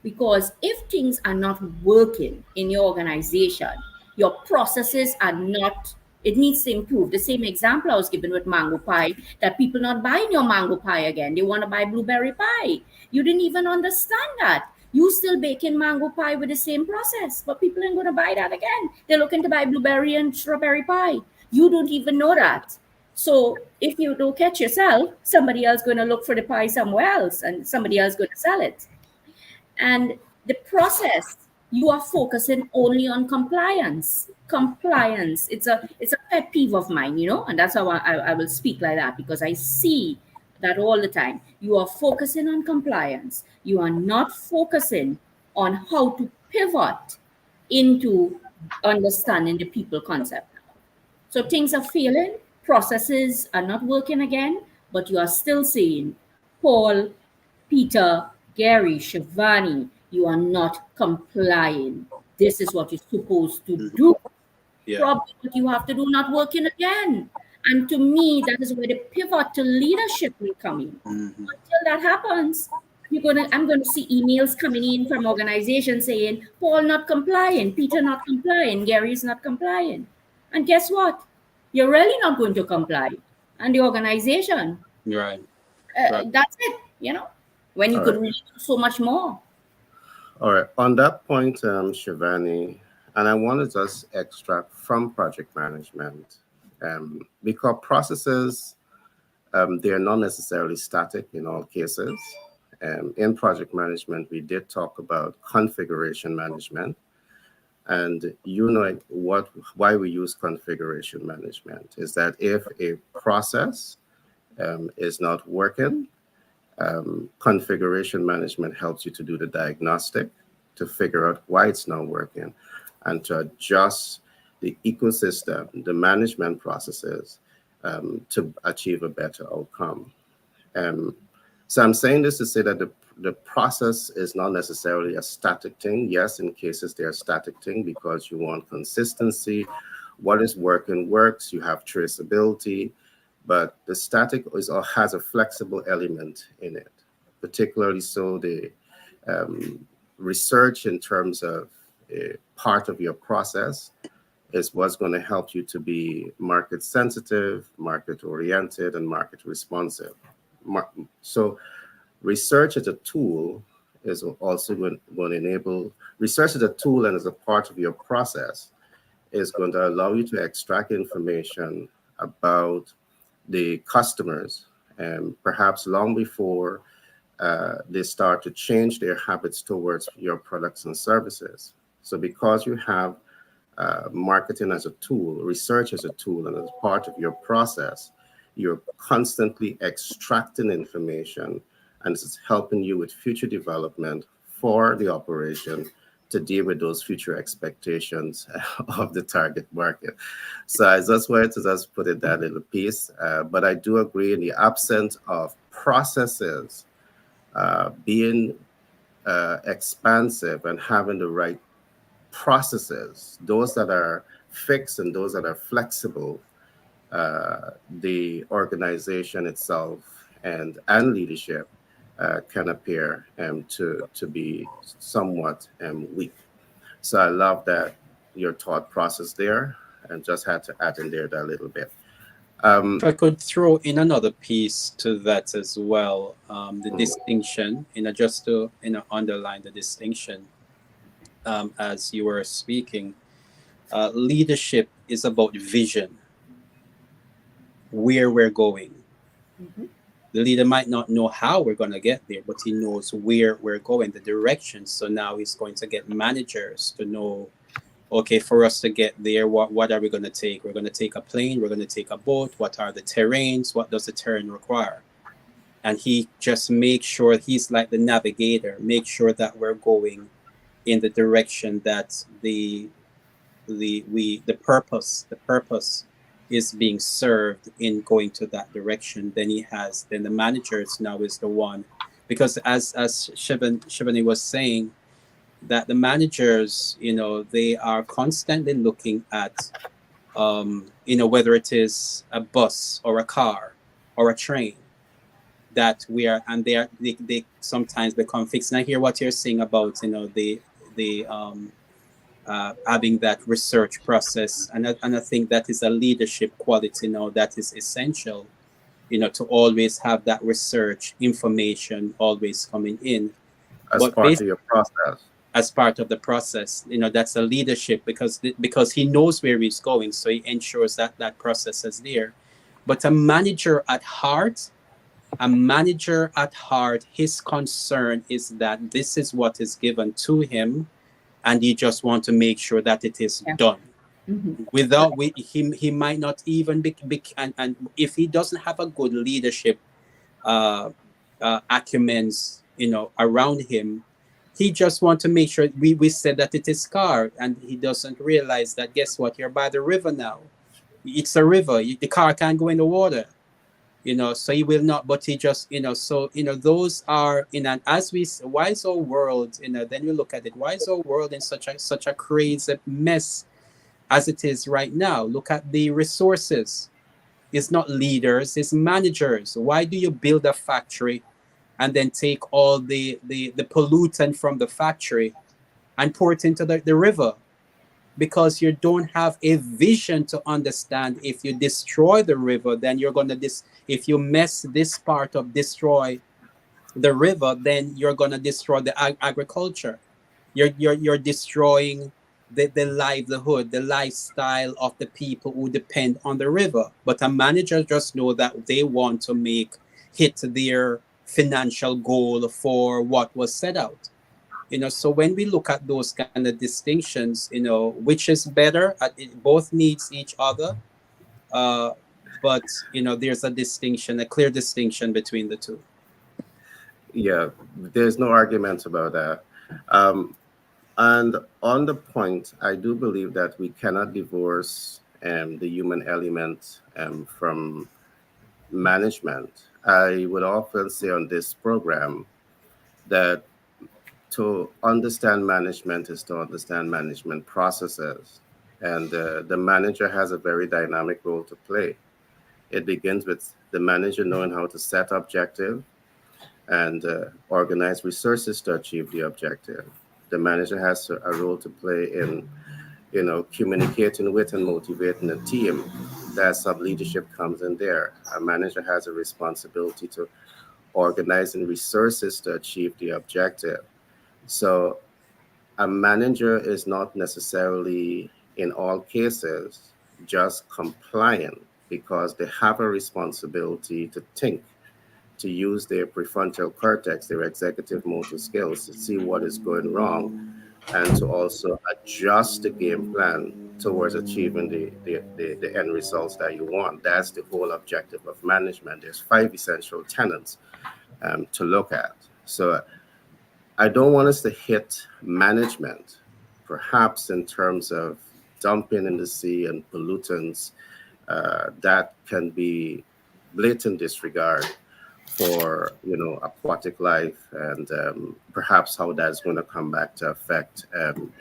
Because if things are not working in your organization, your processes are not, it needs to improve. The same example I was given with mango pie, that people not buying your mango pie again. They want to buy blueberry pie. You didn't even understand that. You still baking mango pie with the same process, but people ain't going to buy that again. They're looking to buy blueberry and strawberry pie. You don't even know that. So if you don't catch yourself, somebody else going to look for the pie somewhere else, and somebody else going to sell it. And the process, you are focusing only on compliance. Compliance. It's a pet peeve of mine, and that's how I will speak like that, because I see that all the time. You are focusing on compliance. You are not focusing on how to pivot into understanding the people concept. So things are failing, processes are not working again, but you are still saying, Paul, Peter, Gary, Shivani, you are not complying. This is what you're supposed to Mhm. do. Yeah. Probably what you have to do not working again. And to me, that is where the pivot to leadership will come in. Mhm. Until that happens, I'm gonna see emails coming in from organizations saying, Paul not complying, Peter not complying, Gary is not complying. And guess what? You're really not going to comply. And the organization, Right. Right. that's it, when you All could right. really do so much more. All right. On that point, Shivani, and I want to just extract from project management, because processes, they are not necessarily static in all cases. In project management, we did talk about configuration management, and why we use configuration management is that if a process is not working, configuration management helps you to do the diagnostic to figure out why it's not working and to adjust the ecosystem, the management processes to achieve a better outcome. Um, so I'm saying this to say that the process is not necessarily a static thing. Yes, in cases they're a static thing because you want consistency. What is working works, you have traceability, but the static has a flexible element in it, particularly so the research in terms of part of your process is what's going to help you to be market sensitive, market oriented, and market responsive. So research as a tool is also going to enable research as a tool and as a part of your process is going to allow you to extract information about the customers, and perhaps long before they start to change their habits towards your products and services. So because you have marketing as a tool, research as a tool, and as part of your process, you're constantly extracting information, and this is helping you with future development for the operation to deal with those future expectations of the target market. So I just wanted to just put it that little piece. But I do agree in the absence of processes being expansive and having the right processes, those that are fixed and those that are flexible, the organization itself and leadership can appear to be somewhat weak. So I love that your thought process there, and just had to add in there that little bit. If I could throw in another piece to that as well, the distinction, just to underline the distinction, as you were speaking, leadership is about vision. where we're going. Mhm. The leader might not know how we're going to get there, but he knows where we're going, the direction. So now he's going to get managers to know, okay, for us to get there, what are we going to take? We're going to take a plane, we're going to take a boat. What are the terrains? What does the terrain require? And he just makes sure he's like the navigator, make sure that we're going in the direction that the purpose is being served in going to that direction. Then the managers now is the one, because as Shivani was saying, that the managers, they are constantly looking at, whether it is a bus or a car or a train, that we are, and they sometimes become fixed. And I hear what you're saying about, the having that research process, and I think that is a leadership quality, that is essential, to always have that research information always coming in. as But part of your process. as part of the process, that's a leadership, because he knows where he's going, so he ensures that that process is there. But a manager at heart, his concern is that this is what is given to him, and he just want to make sure that it is Yeah. done. Mhm. Without he might not even be, and if he doesn't have a good leadership uh, acumens, around him, he just want to make sure, we said that it is car, and he doesn't realize that, guess what, you're by the river now. It's a river. The car can't go in the water. So he will not, but he just, so, those are in an, why is our world, then we look at it, why is our world in such a crazy mess as it is right now? Look at the resources. It's not leaders, it's managers. Why do you build a factory and then take all the pollutant from the factory and pour it into the river? Because you don't have a vision to understand, if you destroy the river, then you're going to if you mess this part up, destroy the river, then you're going to destroy the agriculture. You're destroying the livelihood, the lifestyle of the people who depend on the river. But a manager just know that they want to hit their financial goal for what was set out. So when we look at those kind of distinctions, which is better, it both needs each other. uh, but there's a clear distinction between the two. Yeah, there's no argument about that. Um, and on the point, I do believe that we cannot divorce the human element from management. I would often say on this program that to understand management is to understand management processes. And the manager has a very dynamic role to play. It begins with the manager knowing how to set objective and organize resources to achieve the objective. The manager has a role to play in, communicating with and motivating a team. That sub leadership comes in there. A manager has a responsibility to organizing resources to achieve the objective. So a manager is not necessarily in all cases just compliant, because they have a responsibility to think, to use their prefrontal cortex, their executive motor skills, to see what is going wrong and to also adjust the game plan towards achieving the end results that you want. That's the whole objective of management. There's five essential tenets to look at. So I don't want us to hit management, perhaps in terms of dumping in the sea and pollutants that can be blatant disregard for aquatic life, and perhaps how that's going to come back to affect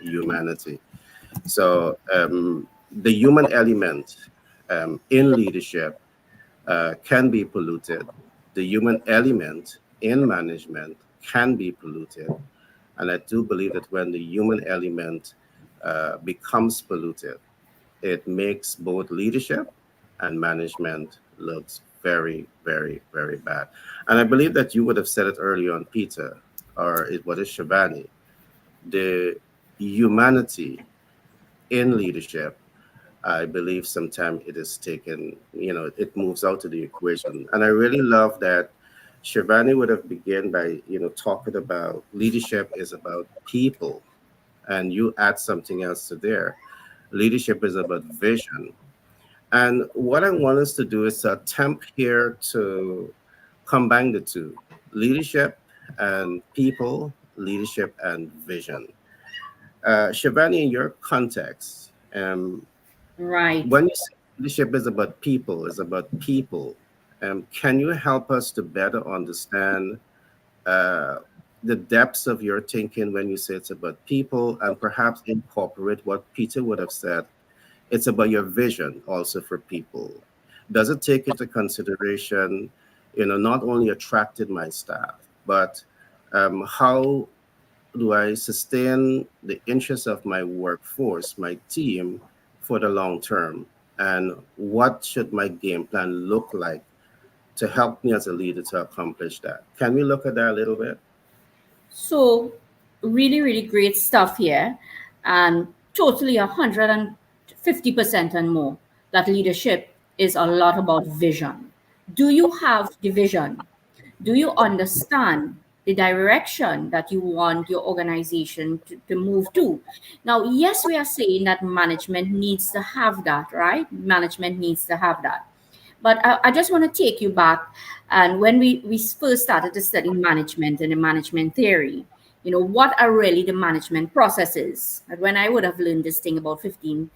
humanity. So the human element in leadership can be polluted. The human element in management can be polluted. And I do believe that when the human element becomes polluted, it makes both leadership and management looks very, very, very bad. And I believe that you would have said it earlier on, Peter, or it was Shabani, the humanity in leadership I believe sometimes it is taken, it moves out of the equation. And I really love that Shivani would have begun by, talking about leadership is about people. And you add something else to there. Leadership is about vision. And what I want us to do is to attempt here to combine the two: leadership and people, leadership and vision. Shivani, in your context, Right. when you say leadership is about people, can you help us to better understand uh, the depths of your thinking when you say it's about people, and perhaps incorporate what Peter would have said? It's about your vision also for people. Does it take into consideration, not only attracted my staff, but how do I sustain the interests of my workforce, my team, for the long term? And what should my game plan look like to help me as a leader to accomplish that? Can we look at that a little bit? So, really, really great stuff here, and totally 150% and more. That leadership is a lot about vision. Do you have the vision? Do you understand the direction that you want your organization to move to? Now, yes, we are saying that management needs to have that, right? Management needs to have that. But I just want to take you back. And when we first started to study management and the management theory, what are really the management processes? And when I would have learned this thing about 15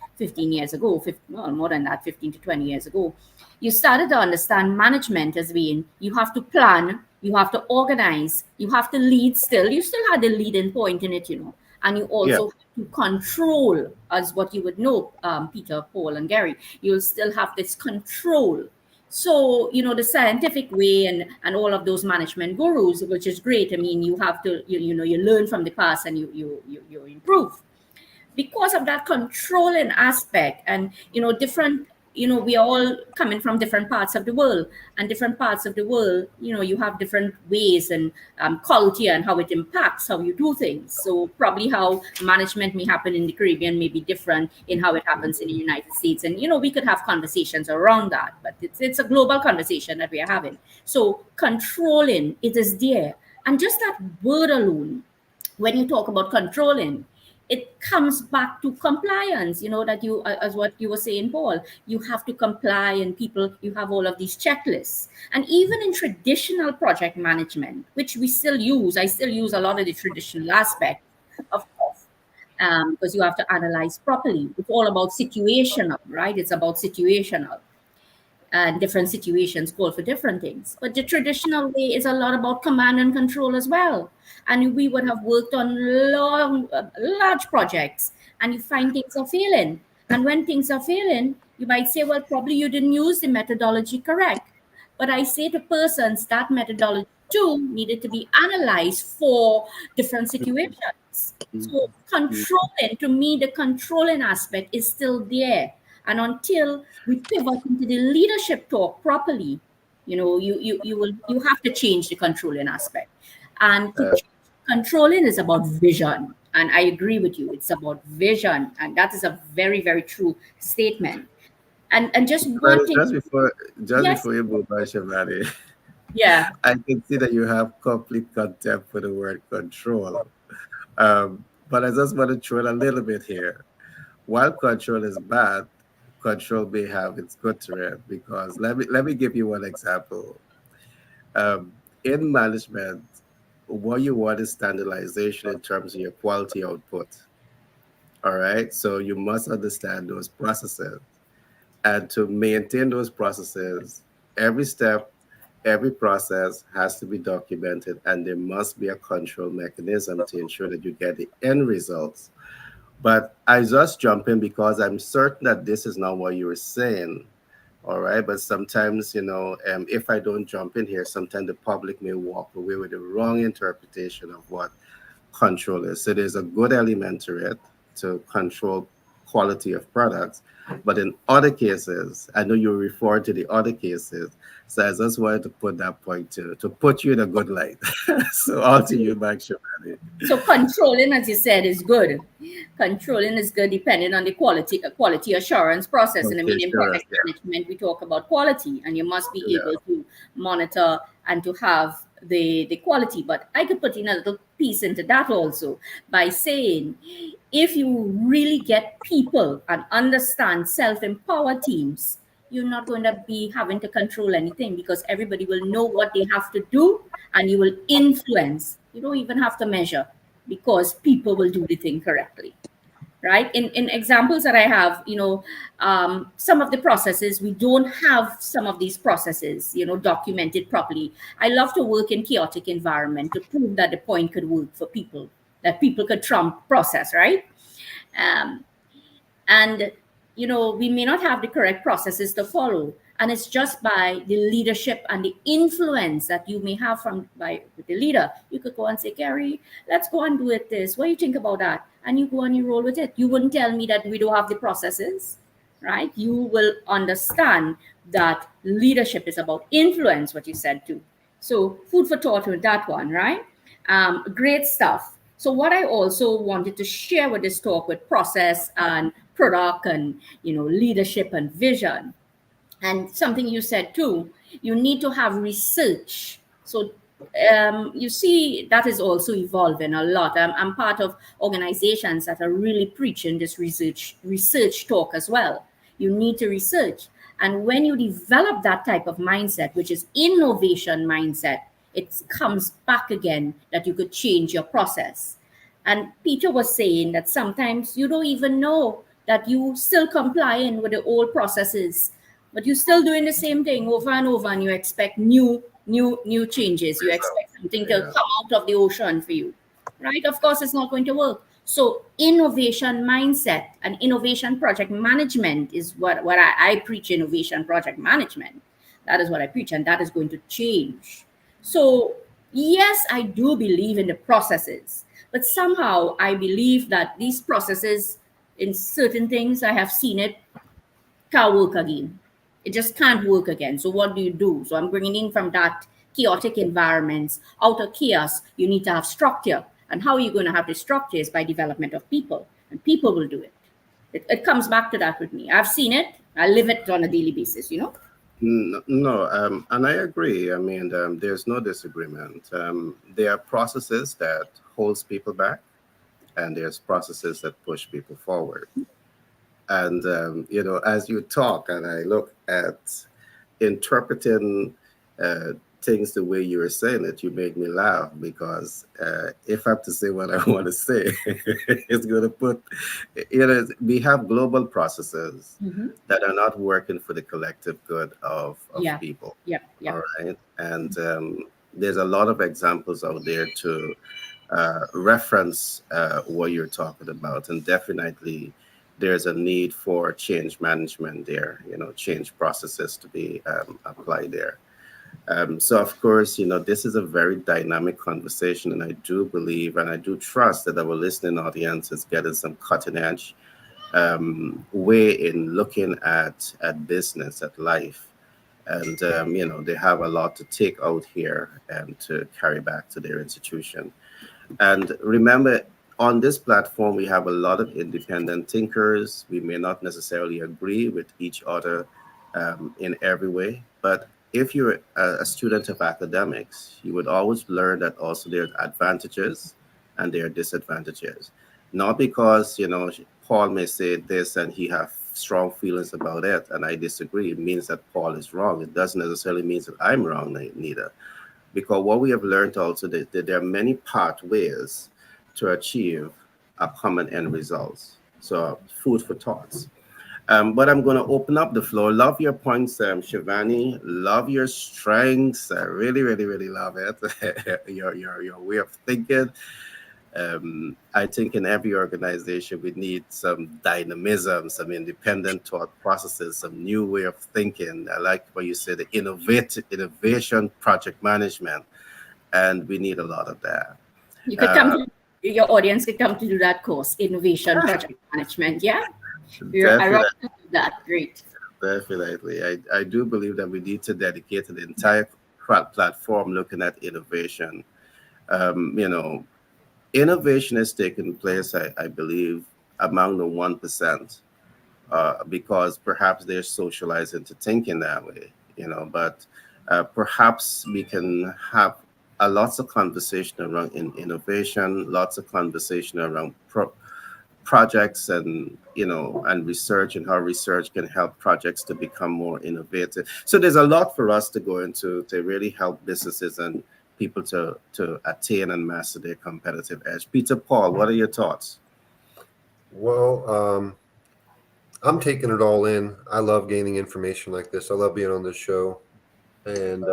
years ago, 15, well, more than that, 15 to 20 years ago, you started to understand management as being you have to plan, you have to organize, you have to lead still. You still had the leading point in it, and you Yeah. also have to control, as what you would know, Peter, Paul, and Gary. You'll still have this control. So, the scientific way and all of those management gurus, which is great. I mean, you have to, you learn from the past and you improve because of that controlling aspect. And different, we are all coming from different parts of the world, and different parts of the world, you have different ways and culture and how it impacts how you do things. So probably how management may happen in the Caribbean may be different in how it happens in the United States. And we could have conversations around that, but it's a global conversation that we are having. So controlling, it is there. And just that word alone, when you talk about controlling, it comes back to compliance, that you, as what you were saying, Paul, you have to comply, and people, you have all of these checklists. And even in traditional project management, which we still use, I still use a lot of the traditional aspects, of course, because you have to analyze properly. It's all about situational, right? It's about situational, and different situations call for different things. But the traditional way is a lot about command and control as well. And we would have worked on large projects, and you find things are failing. And when things are failing, you might say, well, probably you didn't use the methodology correct. But I say to persons that methodology too needed to be analyzed for different situations. So controlling, to me, the controlling aspect is still there. And until we pivot into the leadership talk properly, you have to change the controlling aspect. And to Uh, change controlling is about vision. And I agree with you, it's about vision. And that is a very, very true statement. And just but one thing, just yes, before you move on, Shabani, yeah. I can see that you have complete contempt for the word control. But I just want to throw in a little bit here. While control is bad, control may have its good to it, because let me give you one example. Um, in management, what you want is standardization in terms of your quality output. All right, so you must understand those processes, and to maintain those processes, every step, every process has to be documented, and there must be a control mechanism to ensure that you get the end results. But I just jump in because I'm certain that this is not what you were saying. All right. But sometimes, if I don't jump in here, sometimes the public may walk away with the wrong interpretation of what control is. So there's a good element to it, to control quality of products. But in other cases, I know you refer to the other cases, so I just wanted to put that point to put you in a good light. So on to you, Mike Shabani. So controlling, as you said, is good. Controlling is good depending on the quality assurance process. And I Okay, mean, in sure. project management, we talk about quality, and you must be Yeah, able to monitor and to have the quality. But I could put in a little piece into that also by saying, if you really get people and understand self-empowered teams, you're not going to be having to control anything because everybody will know what they have to do and you will influence. You don't even have to measure because people will do the thing correctly, right? In examples that I have, some of the processes, we don't have some of these processes, documented properly. I love to work in chaotic environment to prove that the point could work for people, that people could trump process, right? Um, and we may not have the correct processes to follow, and it's just by the leadership and the influence that you may have from by the leader. You could go and say, Gary, let's go and do it this, what do you think about that? And you go and you roll with it. You wouldn't tell me that we don't have the processes, right? You will understand that leadership is about influence, what you said too. So food for thought with that one, right? Great stuff. So what I also wanted to share with this talk with process and product and leadership and vision, and something you said too, you need to have research. So you see that is also evolving a lot. I'm part of organizations that are really preaching this research talk as well. You need to research, and when you develop that type of mindset, which is innovation mindset, it comes back again that you could change your process. And Peter was saying that sometimes you don't even know that you still complying with the old processes, but you're still doing the same thing over and over, and you expect new changes. You expect something to yeah. come out of the ocean for you, right? Of course, it's not going to work. So innovation mindset and innovation project management is what I preach. Innovation project management, that is what I preach, and that is going to change. So yes, I do believe in the processes, but somehow I believe that these processes, in certain things I have seen it, can't work again. It just can't work again. So what do you do? So I'm bringing in from that chaotic environments. Out of chaos, you need to have structure. And how are you going to have the structure is by development of people, and people will do it. It comes back to that with me. I've seen it. I live it on a daily basis. No, and I agree. I mean, there's no disagreement. There are processes that holds people back, and there's processes that push people forward. And as you talk, and I look at interpreting things the way you were saying it, you make me laugh because if I have to say what I want to say, it's going to put, we have global processes that are not working for the collective good of Yeah. people. Yep. All right. And there's a lot of examples out there to reference what you're talking about. And definitely there's a need for change management there, change processes to be applied there. So, of course, this is a very dynamic conversation, and I do believe and I do trust that our listening audience is getting some cutting edge way in looking at business, at life. And, they have a lot to take out here and to carry back to their institution. And remember, on this platform, we have a lot of independent thinkers. We may not necessarily agree with each other in every way, but if you're a student of academics, you would always learn that also there are advantages and there are disadvantages. Not because, Paul may say this and he have strong feelings about it, and I disagree. It means that Paul is wrong. It doesn't necessarily mean that I'm wrong neither. Because what we have learned also that there are many pathways to achieve a common end results. So food for thoughts. But I'm going to open up the floor. Love your points, Shivani. Love your strengths. I really, really, really love it. your way of thinking. I think in every organization we need some dynamism, some independent thought processes, some new way of thinking. I like what you said, the innovation project management, and we need a lot of that. You could your audience could come to do that course, innovation project management. Yeah. I Definitely, rather do that. Great. definitely. I do believe that we need to dedicate an entire platform looking at innovation. You know, innovation is taking place, I believe, among the 1%, because perhaps they're socialized into thinking that way, but perhaps we can have lots of conversation around innovation, lots of conversation around projects and and research, and how research can help projects to become more innovative. So there's a lot for us to go into to really help businesses and people to attain and master their competitive edge. Peter, Paul, what are your thoughts? Well, I'm taking it all in. I love gaining information like this. I love being on this show. And,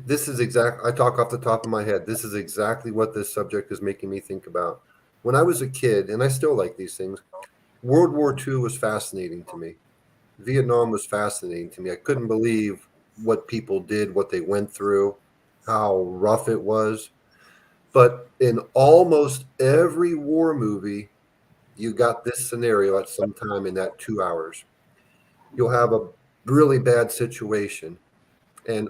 this is I talk off the top of my head. This is exactly what this subject is making me think about. When I was a kid, and I still like these things, World War II was fascinating to me. Vietnam was fascinating to me. I couldn't believe what people did, what they went through, how rough it was. But in almost every war movie, you got this scenario at some time in that 2 hours. You'll have a really bad situation, and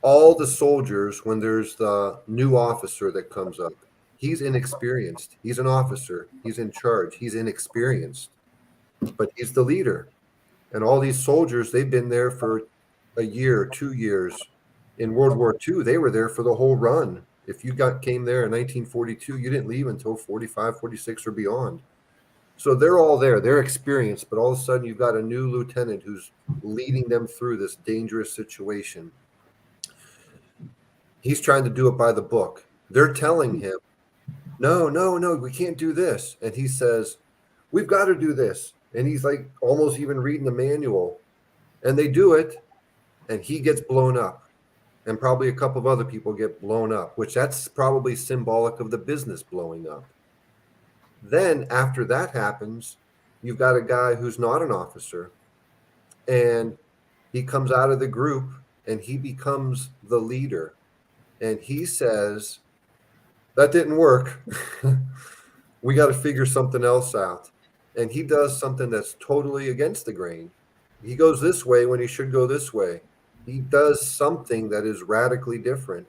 all the soldiers, when there's the new officer that comes up, he's inexperienced. He's an officer, he's in charge, he's inexperienced, but he's the leader. And all these soldiers, they've been there for a year, 2 years. In World War II, they were there for the whole run. If you came there in 1942, you didn't leave until 45, 46 or beyond. So they're all there, they're experienced, but all of a sudden you've got a new lieutenant who's leading them through this dangerous situation. He's trying to do it by the book. They're telling him, no, no, no, we can't do this. And he says, we've got to do this. And he's like almost even reading the manual. And they do it, and he gets blown up. And probably a couple of other people get blown up, which that's probably symbolic of the business blowing up. Then after that happens, you've got a guy who's not an officer, and he comes out of the group and he becomes the leader. And he says, that didn't work. We got to figure something else out. And he does something that's totally against the grain. He goes this way when he should go this way. He does something that is radically different.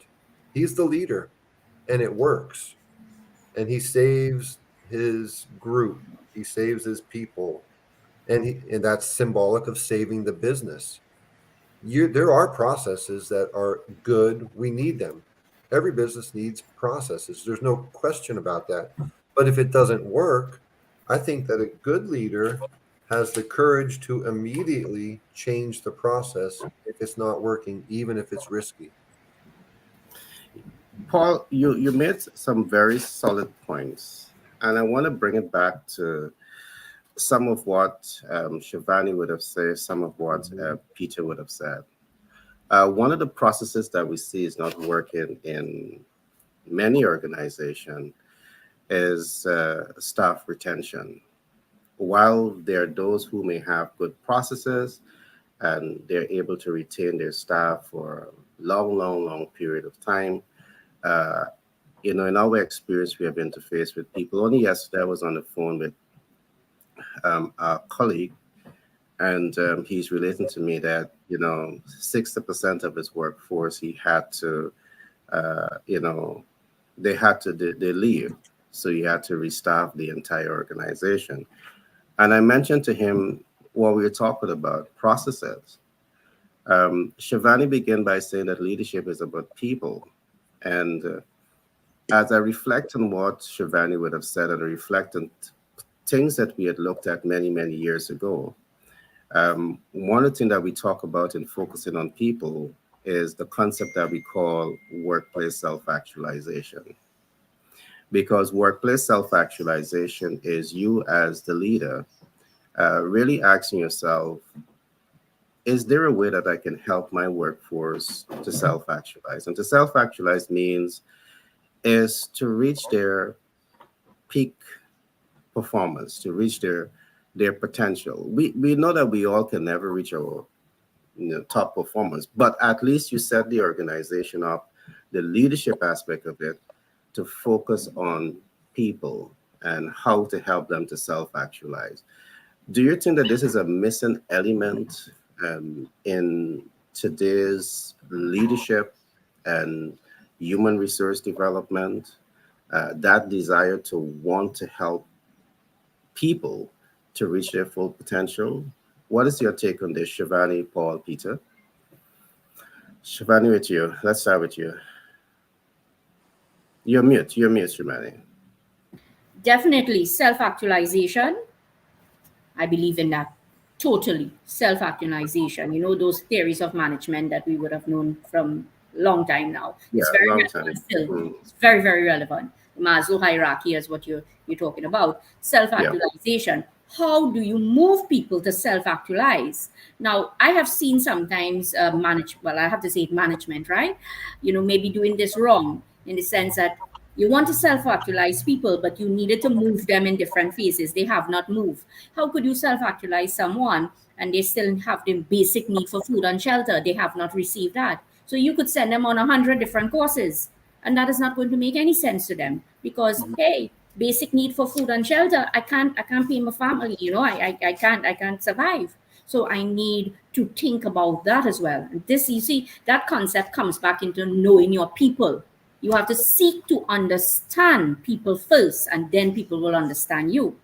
He's the leader, and it works. And he saves his group. He saves his people. And that's symbolic of saving the business. There are processes that are good. We need them. Every business needs processes. There's no question about that. But if it doesn't work, I think that a good leader has the courage to immediately change the process if it's not working, even if it's risky. Paul, you made some very solid points, and I want to bring it back to some of what Shivani would have said, some of what Peter would have said. One of the processes that we see is not working in many organizations is staff retention. While there are those who may have good processes and they're able to retain their staff for a long, long, long period of time, uh, in our experience, we have interfaced with people. Only yesterday, I was on the phone with a colleague, and he's relating to me that 60% of his workforce he had to, they leave, so he had to restaff the entire organization. And I mentioned to him what we were talking about processes. Shivani began by saying that leadership is about people, and as I reflect on what Shivani would have said, and I reflect on things that we had looked at many, many years ago, one of the things that we talk about in focusing on people is the concept that we call workplace self-actualization. Because workplace self-actualization is you as the leader really asking yourself, is there a way that I can help my workforce to self-actualize? And to self-actualize means is to reach their peak performance, to reach their potential. We know that we all can never reach our top performance, but at least you set the organization up, the leadership aspect of it, to focus on people and how to help them to self-actualize. Do you think that this is a missing element in today's leadership and human resource development? That desire to want to help people to reach their full potential? What is your take on this, Shivani, Paul, Peter? Shivani, with you. Let's start with you. You're mute. You're mute, Shivani. Definitely self actualization. I believe in that totally. Self actualization. You know, those theories of management that we would have known from long time now. Yeah, It's very long relevant time. still. Mm, It's very, very relevant. Maslow hierarchy is what you're talking about. Self yeah, actualization. How do you move people to self actualize? Now, I have seen sometimes well, I have to say management, right? You know, maybe doing this wrong in the sense that you want to self actualize people, but you needed to move them in different phases. They have not moved. How could you self actualize someone and they still have the basic need for food and shelter? They have not received that. So you could send them on 100 different courses, and that is not going to make any sense to them because, Mhm. hey, basic need for food and shelter, I can't pay my family, you know, I can't survive. So I need to think about that as well. And this, you see, that concept comes back into knowing your people. You have to seek to understand people first, and then people will understand you.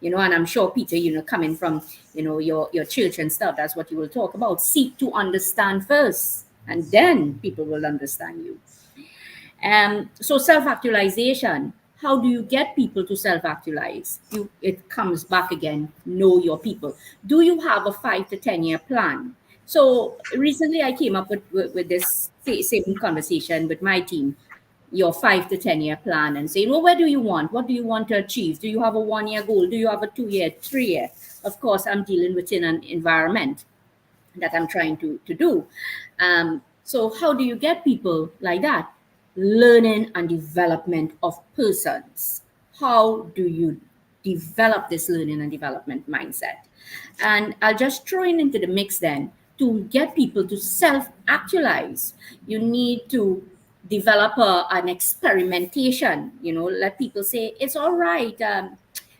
You know, and I'm sure Peter, you know, coming from, you know, your church and stuff, that's what you will talk about. Seek to understand first, and then people will understand you. So self-actualization, how do you get people to self-actualize? It comes back again, know your people. Do you have a 5 to 10 year plan? So recently I came up with this same conversation with my team, your 5 to 10 year plan, and saying, well, where do you want? What do you want to achieve? Do you have a 1 year goal? Do you have a 2 year, 3 year? Of course, I'm dealing within an environment that I'm trying to do. So how do you get people like that? Learning and development of persons. How do you develop this learning and development mindset? And I'll just throw it into the mix then. To get people to self-actualize, you need to develop an experimentation. You know, let people say it's all right.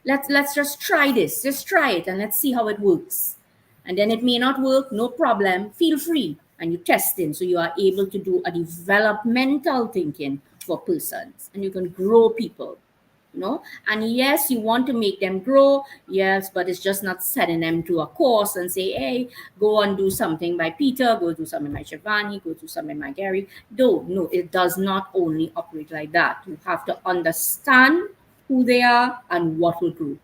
Let's just try this. Just try it and let's see how it works. And then it may not work, no problem. Feel free, and you test in, so you are able to do a developmental thinking for persons, and you can grow people. You know, and yes, you want to make them grow, yes, but it's just not setting them to a course and say, hey, go and do something by Peter, go do something by Shivani, go do something by Gary. No, it does not only operate like that. You have to understand who they are and what will grow.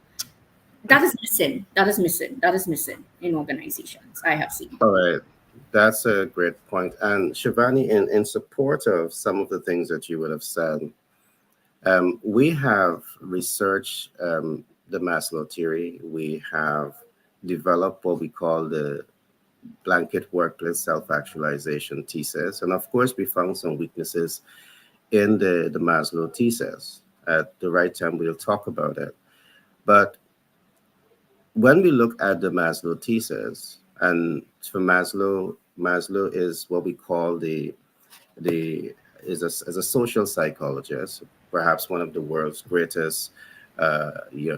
That is missing. That is missing. That is missing in organizations, I have seen. all right. That's a great point. And Shivani, in support of some of the things that you would have said, we have researched the Maslow theory. We have developed what we call the blanket workplace self-actualization thesis. And of course, we found some weaknesses in the Maslow thesis. At the right time, we'll talk about it. But when we look at the Maslow thesis, and for Maslow is what we call the as a social psychologist, perhaps one of the world's greatest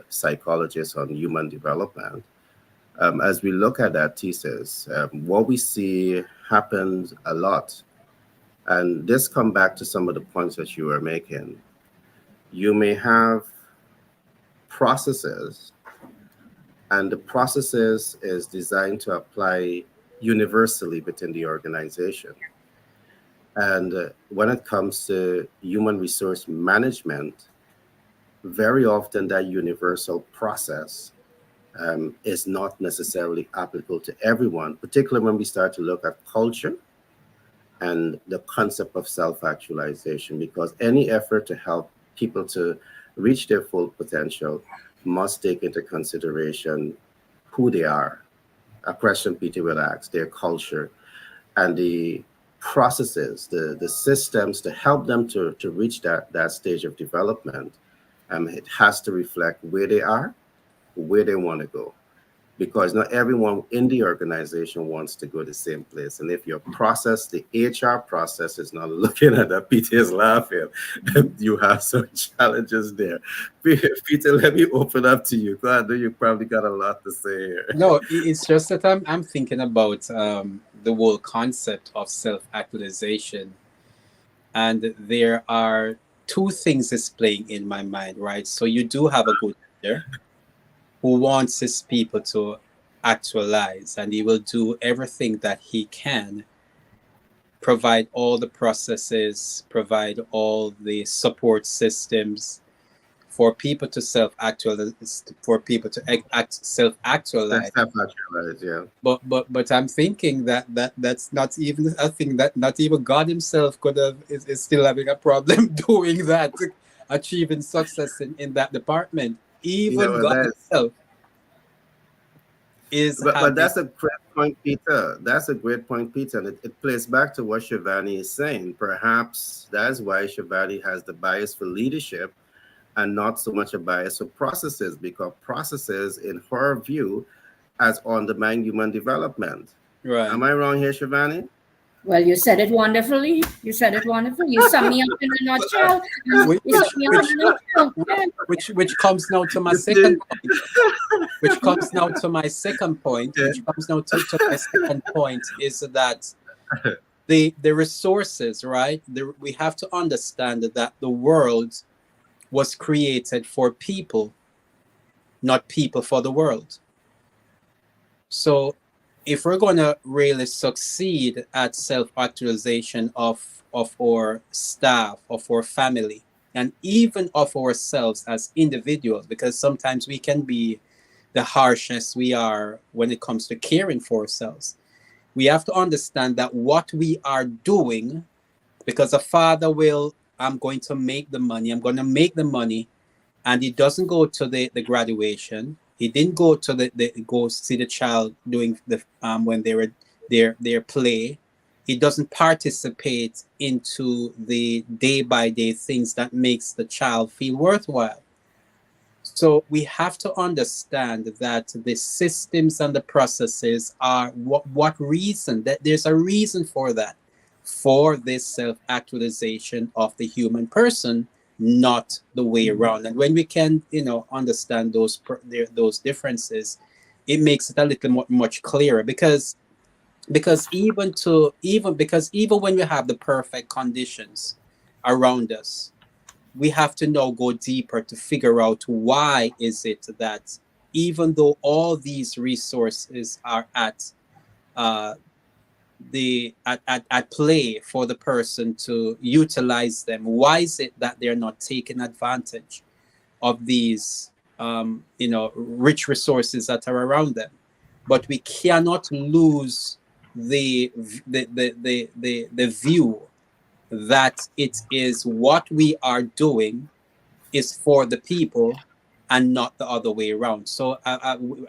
psychologists on human development. As we look at that thesis, what we see happens a lot, and this come back to some of the points that you were making. You may have processes, and the processes is designed to apply universally within the organization. And when it comes to human resource management, very often that universal process is not necessarily applicable to everyone, particularly when we start to look at culture and the concept of self-actualization, because any effort to help people to reach their full potential must take into consideration who they are. A question Peter will ask, their culture, and the processes, the systems to help them to reach that stage of development. It has to reflect where they are, where they want to go. because not everyone in the organization wants to go the same place. And if your process, the HR process, is not looking at that, Peter is laughing. You have some challenges there. Peter, let me open up to you. 'Cause I know you probably got a lot to say here. No, it's just that I'm thinking about the whole concept of self-actualization, and there are two things is playing in my mind, right? So you do have a good leader who wants his people to actualize, and he will do everything that he can, provide all the processes, provide all the support systems for people to self-actualize, for people to self-actualize. That's self-actualized, yeah. But I'm thinking that's not even a thing that not even God himself could have is still having a problem doing that, achieving success in that department. You Even know, God that's himself is but having. that's a great point, Peter. That's a great point, Peter. And it plays back to what Shivani is saying. Perhaps that's why Shivani has the bias for leadership and not so much a bias for processes, because processes, in her view, has undermined human development. Right. Am I wrong here, Shivani? Well, you said it wonderfully. You said it wonderfully. You sum me up in a nutshell. Which You sum me up in a nutshell. Yeah. which comes now to my You second see? point. Which comes now to my second point. Yeah. Which comes now to my second point is that the resources, right? We have to understand that the world was created for people, not people for the world. So if we're going to really succeed at self-actualization of our staff, of our family, and even of ourselves as individuals, because sometimes we can be the harshest we are when it comes to caring for ourselves. We have to understand that what we are doing, because a father will, I'm going to make the money, I'm going to make the money, and he doesn't go to the graduation. He didn't go to the go see the child doing the when they were their play. He doesn't participate into the day by day things that makes the child feel worthwhile. So we have to understand that the systems and the processes are what reason, that there's a reason for that, for this self-actualization of the human person, not the way around. And when we can, understand those differences, it makes it a little much clearer, because even when we have the perfect conditions around us, we have to now go deeper to figure out why is it that even though all these resources are uh, at play for the person to utilize them, why is it that they're not taking advantage of these rich resources that are around them? But we cannot lose the view that it is what we are doing is for the people and not the other way around. So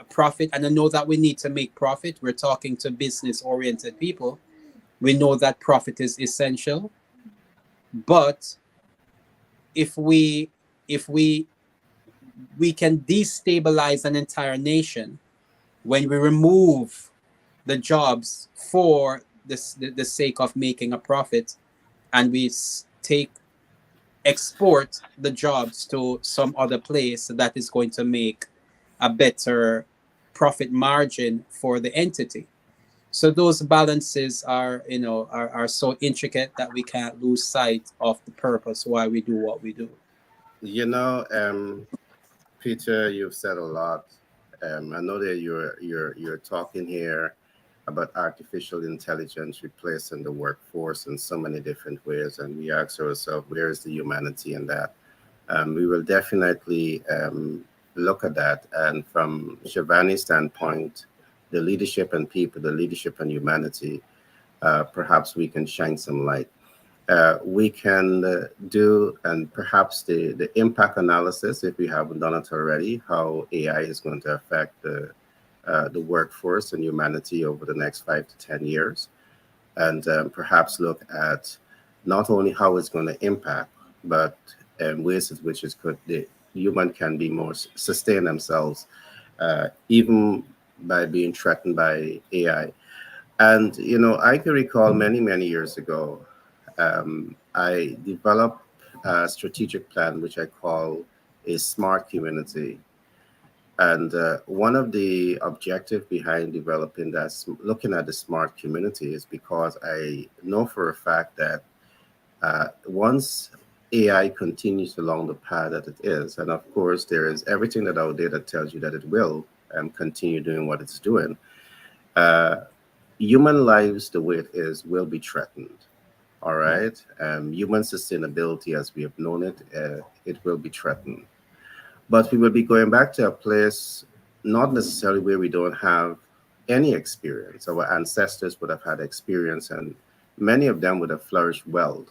profit, and I know that we need to make profit. We're talking to business oriented people. We know that profit is essential, but if we can destabilize an entire nation when we remove the jobs for the sake of making a profit, and we export the jobs to some other place that is going to make a better profit margin for the entity. So those balances are so intricate that we can't lose sight of the purpose why we do what we do. You know, Peter, you've said a lot. I know that you're talking here about artificial intelligence replacing the workforce in so many different ways, and we ask ourselves, where is the humanity in that? We will definitely look at that, and from Shivani's standpoint, the leadership and people, the leadership and humanity, perhaps we can shine some light. We can do, and perhaps the impact analysis, if we haven't done it already, how AI is going to affect the workforce and humanity over the next 5 to 10 years, and perhaps look at not only how it's going to impact, but ways in which the human can be more sustain themselves, even by being threatened by AI. And I can recall many years ago, I developed a strategic plan which I call a smart community. And one of the objective behind developing that, looking at the smart community, is because I know for a fact that once AI continues along the path that it is, and of course there is everything that out there that tells you that it will continue doing what it's doing, uh, human lives the way it is will be threatened. All right, human sustainability as we have known it, it will be threatened. But we will be going back to a place not necessarily where we don't have any experience. Our ancestors would have had experience, and many of them would have flourished well.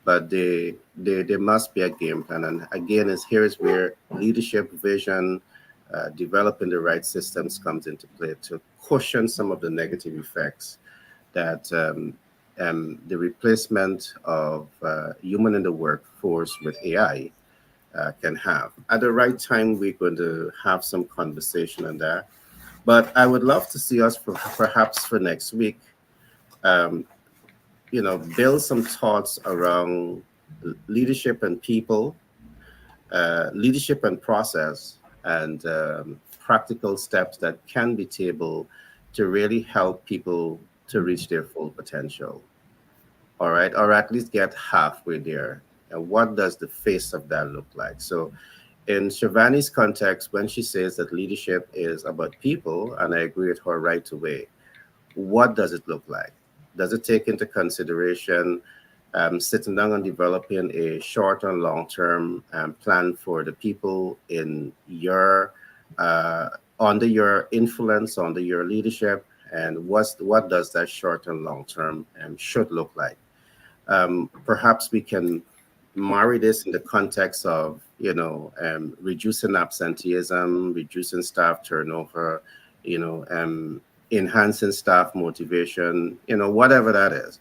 But there must be a game plan. And again, here's where leadership, vision, developing the right systems comes into play to cushion some of the negative effects that the replacement of human in the workforce with AI can have. At the right time, we're going to have some conversation on that. But I would love to see us perhaps for next week, um, build some thoughts around leadership and people, leadership and process, and practical steps that can be tabled to really help people to reach their full potential. All right, or at least get halfway there. And what does the face of that look like? So, in Shivani's context, when she says that leadership is about people, and I agree with her right away, what does it look like? Does it take into consideration sitting down and developing a short and long term plan for the people in your under your influence, under your leadership, and what does that short and long term should look like? Perhaps we can marry this in the context of reducing absenteeism, reducing staff turnover, enhancing staff motivation, whatever that is.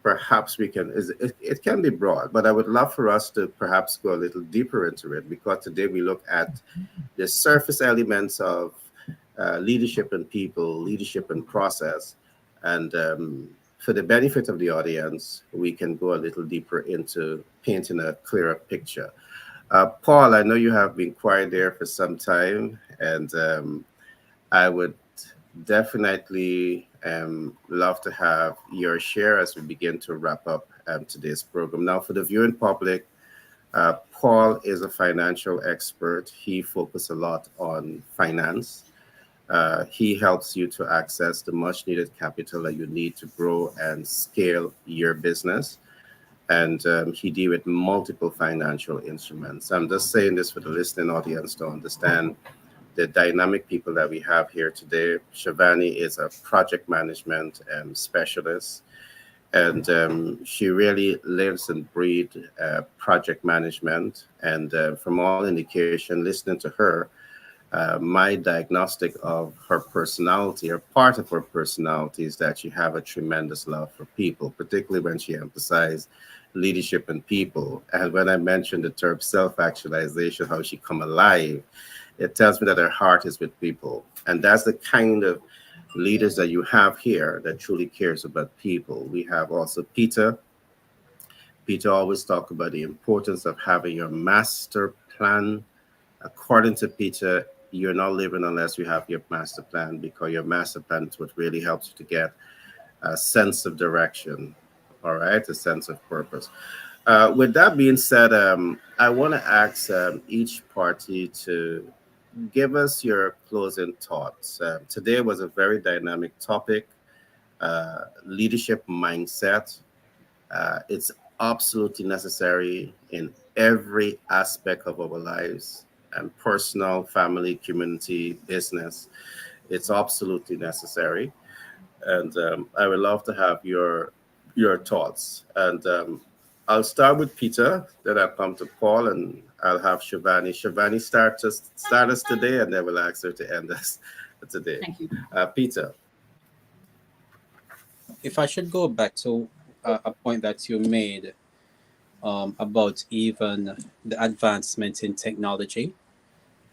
Perhaps we can. It can be broad, but I would love for us to perhaps go a little deeper into it, because today we look at the surface elements of leadership and people, leadership and process, and for the benefit of the audience, we can go a little deeper into painting a clearer picture. Paul, I know you have been quiet there for some time, and I would definitely love to have your share as we begin to wrap up today's program. Now, for the viewing public, Paul is a financial expert. He focuses a lot on finance. He helps you to access the much needed capital that you need to grow and scale your business. And he deals with multiple financial instruments. I'm just saying this for the listening audience to understand the dynamic people that we have here today. Shivani is a project management specialist, and she really lives and breathes project management. And from all indication, listening to her, my diagnostic of her personality, or part of her personality, is that she have a tremendous love for people, particularly when she emphasized leadership and people. And when I mentioned the term self-actualization, how she come alive, it tells me that her heart is with people. And that's the kind of leaders that you have here that truly cares about people. We have also Peter. Peter always talk about the importance of having your master plan. According to Peter, you're not living unless you have your master plan, because your master plan is what really helps you to get a sense of direction, all right, a sense of purpose. With that being said, I want to ask each party to give us your closing thoughts. Today was a very dynamic topic, leadership mindset. It's absolutely necessary in every aspect of our lives, and personal, family, community, business. It's absolutely necessary. And I would love to have your thoughts. And I'll start with Peter, then I'll come to Paul, and I'll have Shivani. Shivani start us today, and then we'll ask her to end us today. Thank you. Peter. If I should go back to a point that you made about even the advancement in technology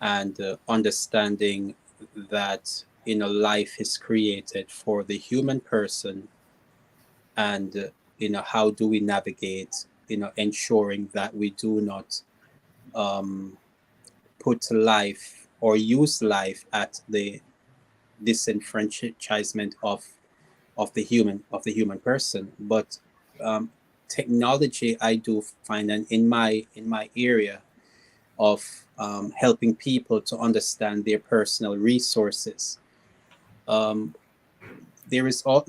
and understanding that life is created for the human person, and how do we navigate, ensuring that we do not um, put life or use life at the disenfranchisement of the human person. But um, technology, I do find, and in my area of helping people to understand their personal resources, um,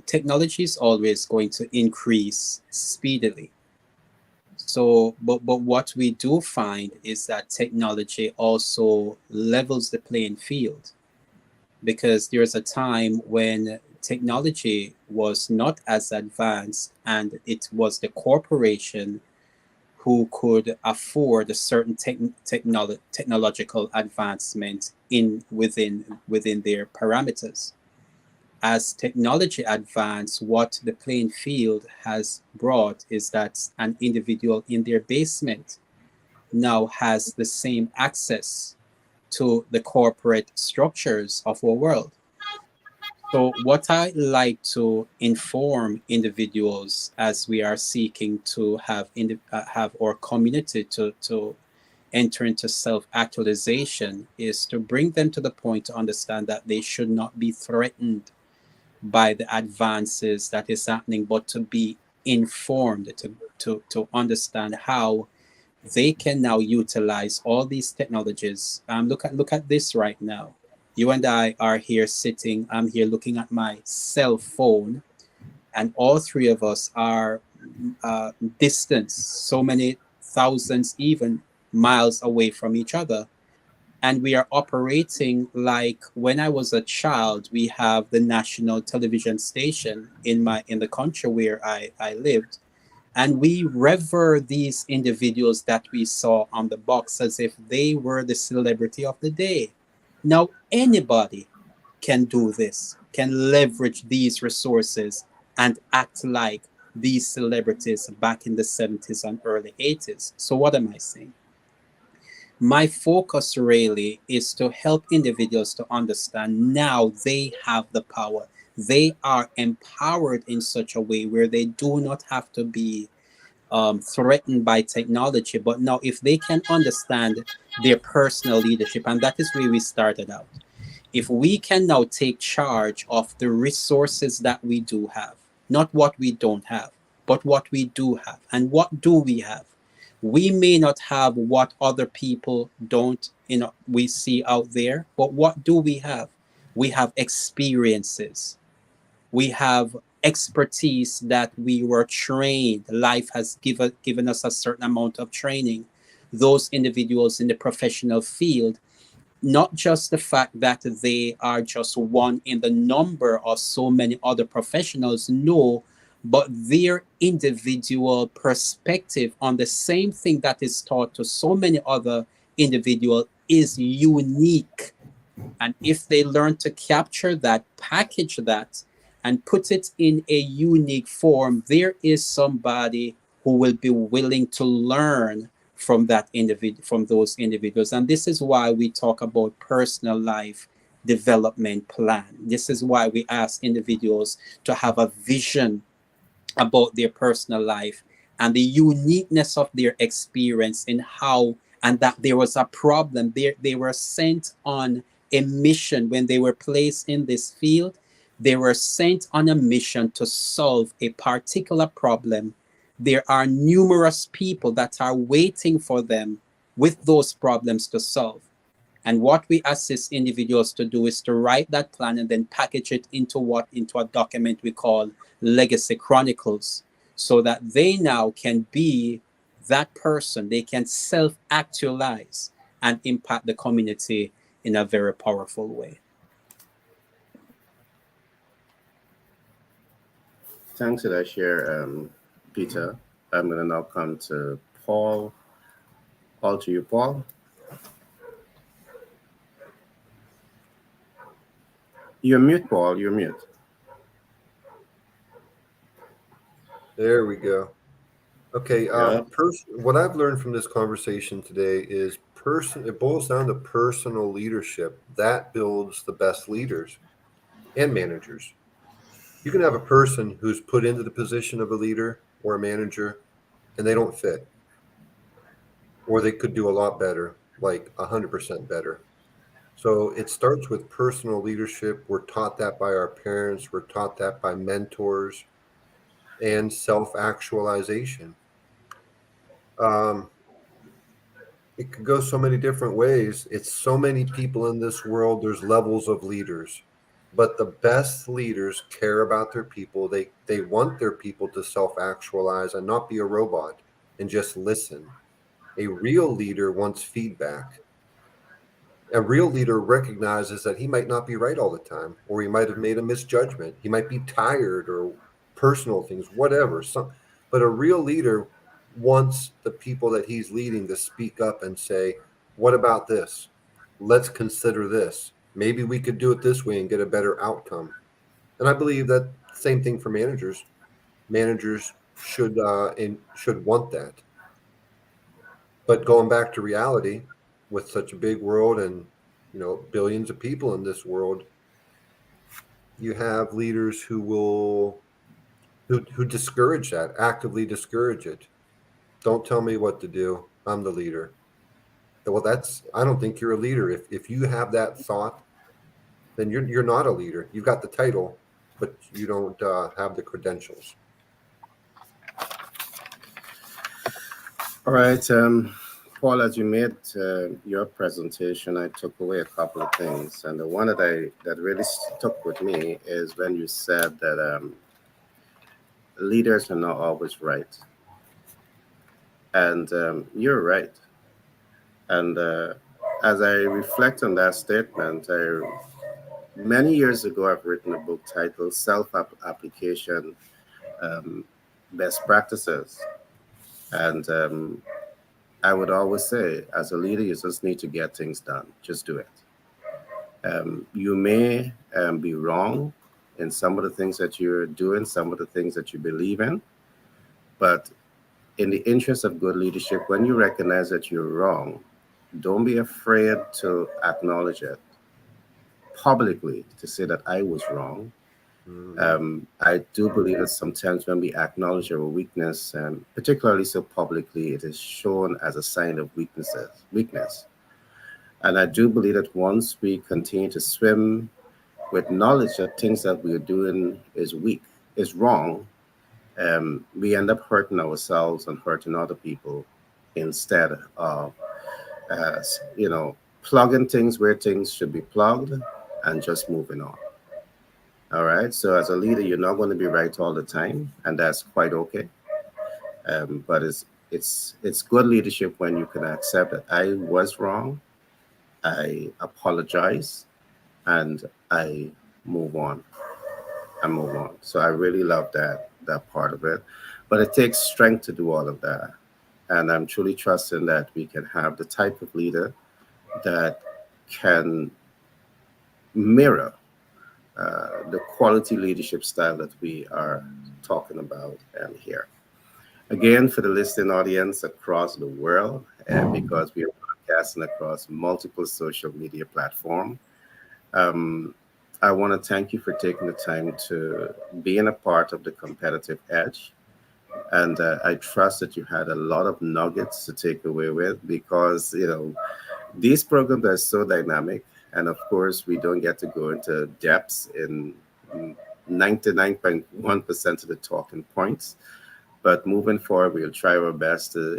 technology is always going to increase speedily. So, but what we do find is that technology also levels the playing field, because there's a time when technology was not as advanced, and it was the corporation who could afford a certain technological advancement within their parameters. As technology advanced, what the playing field has brought is that an individual in their basement now has the same access to the corporate structures of our world. So, what I like to inform individuals as we are seeking to have our community to enter into self actualization is to bring them to the point to understand that they should not be threatened by the advances that is happening, but to be informed, to understand how they can now utilize all these technologies. Look at this right now. You and I are here sitting. I'm here looking at my cell phone, and all three of us are distance so many thousands, even miles away from each other, and we are operating like when I was a child. We have the national television station in the country where I lived, and we revere these individuals that we saw on the box as if they were the celebrity of the day. Now, anybody can do this, can leverage these resources and act like these celebrities back in the 70s and early 80s. So, what am I saying? My focus really is to help individuals to understand now they have the power. They are empowered in such a way where they do not have to be threatened by technology. But now, if they can understand their personal leadership, and that is where we started out, if we can now take charge of the resources that we do have, not what we don't have, but what we do have. And what do we have? We may not have what other people don't, we see out there, but what do we have? We have experiences. We have expertise that we were trained. Life has given us a certain amount of training. Those individuals in the professional field, not just the fact that they are just one in the number of so many other professionals, no, but their individual perspective on the same thing that is taught to so many other individuals is unique. And if they learn to capture that, package that, and put it in a unique form, there is somebody who will be willing to learn from from those individuals. And this is why we talk about personal life development plan. This is why we ask individuals to have a vision about their personal life and the uniqueness of their experience in how, and that there was a problem. They were sent on a mission when they were placed in this field. They were sent on a mission to solve a particular problem. There are numerous people that are waiting for them with those problems to solve. And what we assist individuals to do is to write that plan and then package it into a document we call Legacy Chronicles, so that they now can be that person. They can self-actualize and impact the community in a very powerful way. Thanks for that share, Peter. I'm going to now come to Paul. Paul, to you, Paul. You're mute, Paul. You're mute. There we go. Okay. Yeah. What I've learned from this conversation today is it boils down to personal leadership. That builds the best leaders. and managers. You can have a person who's put into the position of a leader or a manager and they don't fit, or they could do a lot better, like 100% better. So it starts with personal leadership. We're taught that by our parents, we're taught that by mentors, and self actualization. Um, it could go so many different ways. It's so many people in this world, there's levels of leaders. But the best leaders care about their people. They want their people to self actualize and not be a robot and just listen. A real leader wants feedback. A real leader recognizes that he might not be right all the time, or he might have made a misjudgment. He might be tired or personal things, whatever. But a real leader wants the people that he's leading to speak up and say, "What about this? Let's consider this. Maybe we could do it this way and get a better outcome." And I believe that same thing for managers. Managers should want that. But going back to reality, with such a big world and billions of people in this world, you have leaders who discourage that, actively discourage it. Don't tell me what to do. I'm the leader. Well, I don't think you're a leader. If you have that thought, then you're not a leader. You've got the title, but you don't have the credentials. All right, Paul, as you made your presentation, I took away a couple of things, and the one that really stuck with me is when you said that leaders are not always right, and you're right. And as I reflect on that statement, many years ago I've written a book titled "Self Application um, Best Practices," and I would always say, as a leader, you just need to get things done. Just do it. You may be wrong in some of the things that you're doing, some of the things that you believe in, but in the interest of good leadership, when you recognize that you're wrong, don't be afraid to acknowledge it publicly to say that I was wrong. Mhm. I do believe that sometimes when we acknowledge our weakness, particularly so publicly, it is shown as a sign of weakness. And I do believe that once we continue to swim with knowledge that things that we're doing is weak, is wrong, we end up hurting ourselves and hurting other people instead of, plugging things where things should be plugged and just moving on. All right. So as a leader, you're not going to be right all the time, and that's quite okay. But it's good leadership when you can accept that I was wrong, I apologize, and I move on. I move on. So I really love that part of it. But it takes strength to do all of that. And I'm truly trusting that we can have the type of leader that can mirror the quality leadership style that we are talking about here. Again, for the listening audience across the world, and because we are broadcasting across multiple social media platforms, um, I want to thank you for taking the time to being a part of the competitive edge. And I trust that you had a lot of nuggets to take away with because, these programs are so dynamic. And of course, we don't get to go into depths in 99.1% of the talking points. But moving forward, we'll try our best to,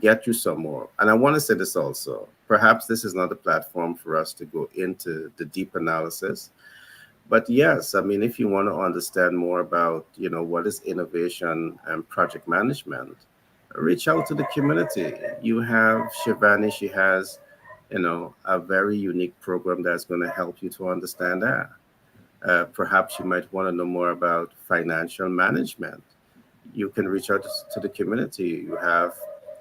get you some more. And I want to say this also. Perhaps this is not a platform for us to go into the deep analysis. But yes, I mean, if you want to understand more about, what is innovation and project management, reach out to the community. You have Shivani, she has, a very unique program that's going to help you to understand that. Perhaps you might want to know more about financial management. You can reach out to the community. You have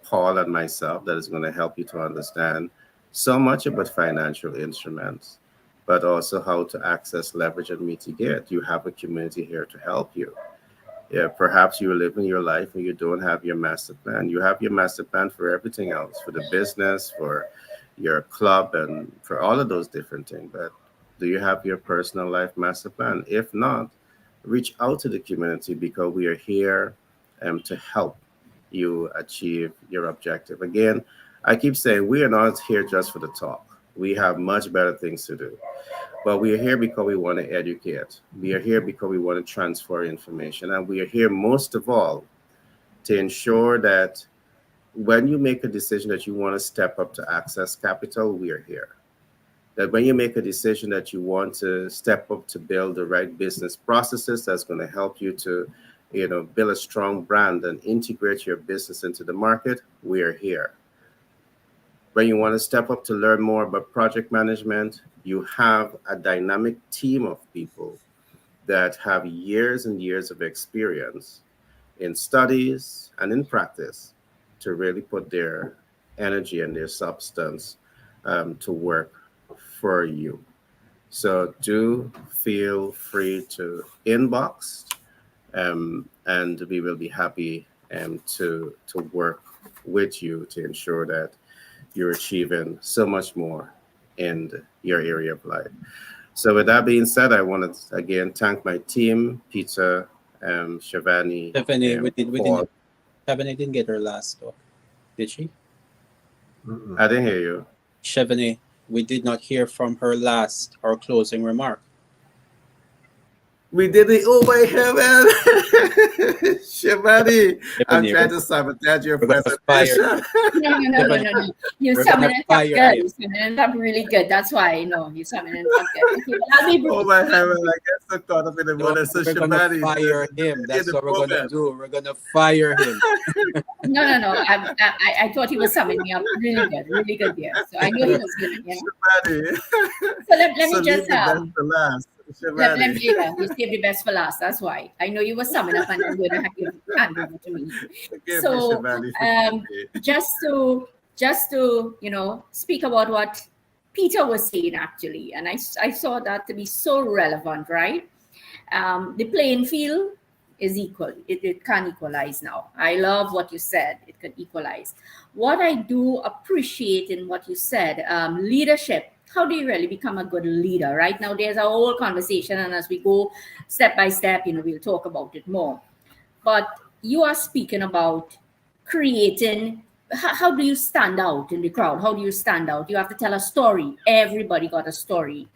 Paul and myself that is going to help you to understand so much about financial instruments, but also how to access, leverage, and mitigate. You have a community here to help you. Yeah, perhaps you're living your life and you don't have your master plan. You have your master plan for everything else, for the business, for your club, and for all of those different things. But Do you have your personal life master plan? If not, reach out to the community because we are here to help you achieve your objective. Again, I keep saying we are not here just for the talk. We have much better things to do. But we are here because we want to educate. We are here because we want to transfer information. And we are here most of all to ensure that when you make a decision that you want to step up to access capital, we are here. That when you make a decision that you want to step up to build the right business processes that's going to help you to, build a strong brand and integrate your business into the market, we are here. When you want to step up to learn more about project management, you have a dynamic team of people that have years and years of experience in studies and in practice to really put their energy and their substance to work for you. So do feel free to inbox, and we will be happy to work with you to ensure that you're achieving so much more in your area of life. So with that being said, I want to again thank my team, Peter, Shivani, Stephanie, we Paul. didn't. Stephanie didn't get her last talk, did she? I didn't hear you. Stephanie, we did not hear from her last or closing remark. We did it. Oh my heaven, Shivani! I'm Stephanie, trying to sabotage your we're gonna fire. presentation. No. You We're summoned gonna it up fire good. him. You summoned it up really good. That's why I know you summoned it up good. Okay, well, I'll be Oh brief. my heaven! I get so caught up in the No, moment. So we're gonna Shivani, fire him. in That's the what we're gonna moment. do. We're gonna fire him. No. I thought he was summing me up really good there. So I knew he was good. Shivani. So let So me leave just the best for last. let Shivani. me you saved the best for last. That's why I know you were summing up and then going to have to hand over to me. Forgive me, So Shivani. um, Forgive me. just to speak about what Peter was saying actually, and I saw that to be so relevant, right? The playing field is equal. It can equalize now. I love what you said. It can equalize. What I do appreciate in what you said, leadership. How do you really become a good leader? Right now, there's a whole conversation, and as we go step by step, we'll talk about it more. But you are speaking about creating. How do you stand out in the crowd? How do you stand out? You have to tell a story. Everybody got a story.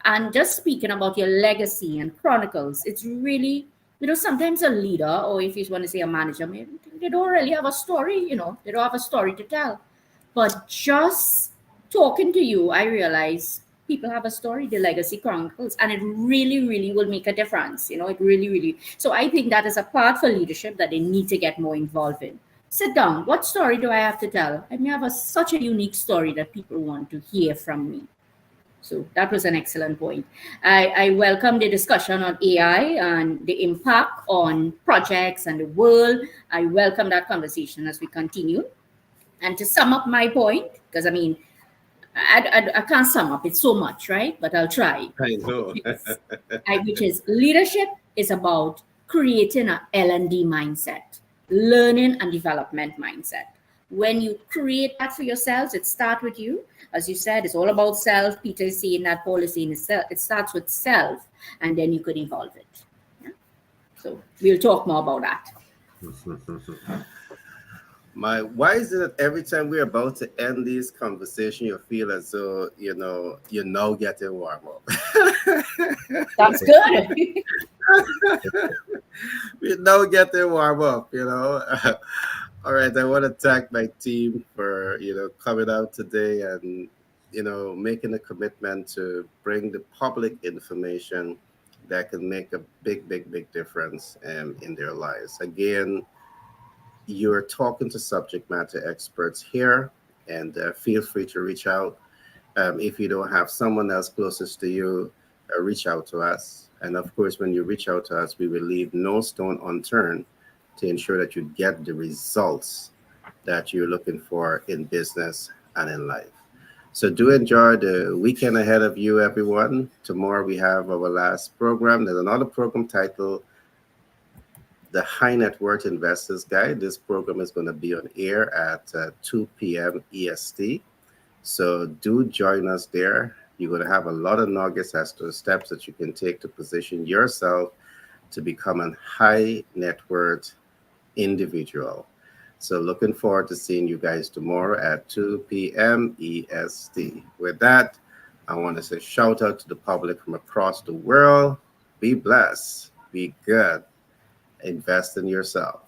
And just speaking about your legacy and chronicles, it's really, sometimes a leader, or if you want to say a manager, maybe they don't really have a story, they don't have a story to tell. But just talking to you, I realize people have a story, the legacy chronicles, and it really, really will make a difference. It really, really. So I think that is a part for leadership that they need to get more involved in. Sit down. What story do I have to tell? I may have such a unique story that people want to hear from me. So that was an excellent point. I welcome the discussion on AI and the impact on projects and the world. I welcome that conversation as we continue. And to sum up my point, because I can't sum up, it's so much, right? But I'll try. I know. Which is leadership is about creating an L&D mindset, learning and development mindset. When you create that for yourselves, it starts with you. As you said, it's all about self. Peter is saying that, Paul is saying it starts with self, and then you could evolve it. Yeah? So we'll talk more about that. Why is it that every time we're about to end this conversation, you feel as though you're now getting warm up? That's good. We're now getting warm up. All right, I want to thank my team for coming out today and making a commitment to bring the public information that can make a big difference in their lives. Again, you're talking to subject matter experts here, and feel free to reach out. If you don't have someone else closest to you, reach out to us. And of course, when you reach out to us, we will leave no stone unturned to ensure that you get the results that you're looking for in business and in life. So do enjoy the weekend ahead of you, everyone. Tomorrow we have our last program. There's another program titled The High Net Worth Investors Guide. This program is going to be on air at 2 p.m. EST. So do join us there. You're going to have a lot of nuggets as to the steps that you can take to position yourself to become a high net worth individual. So looking forward to seeing you guys tomorrow at 2 p.m. EST. With that, I want to say shout out to the public from across the world. Be blessed, be good, invest in yourself.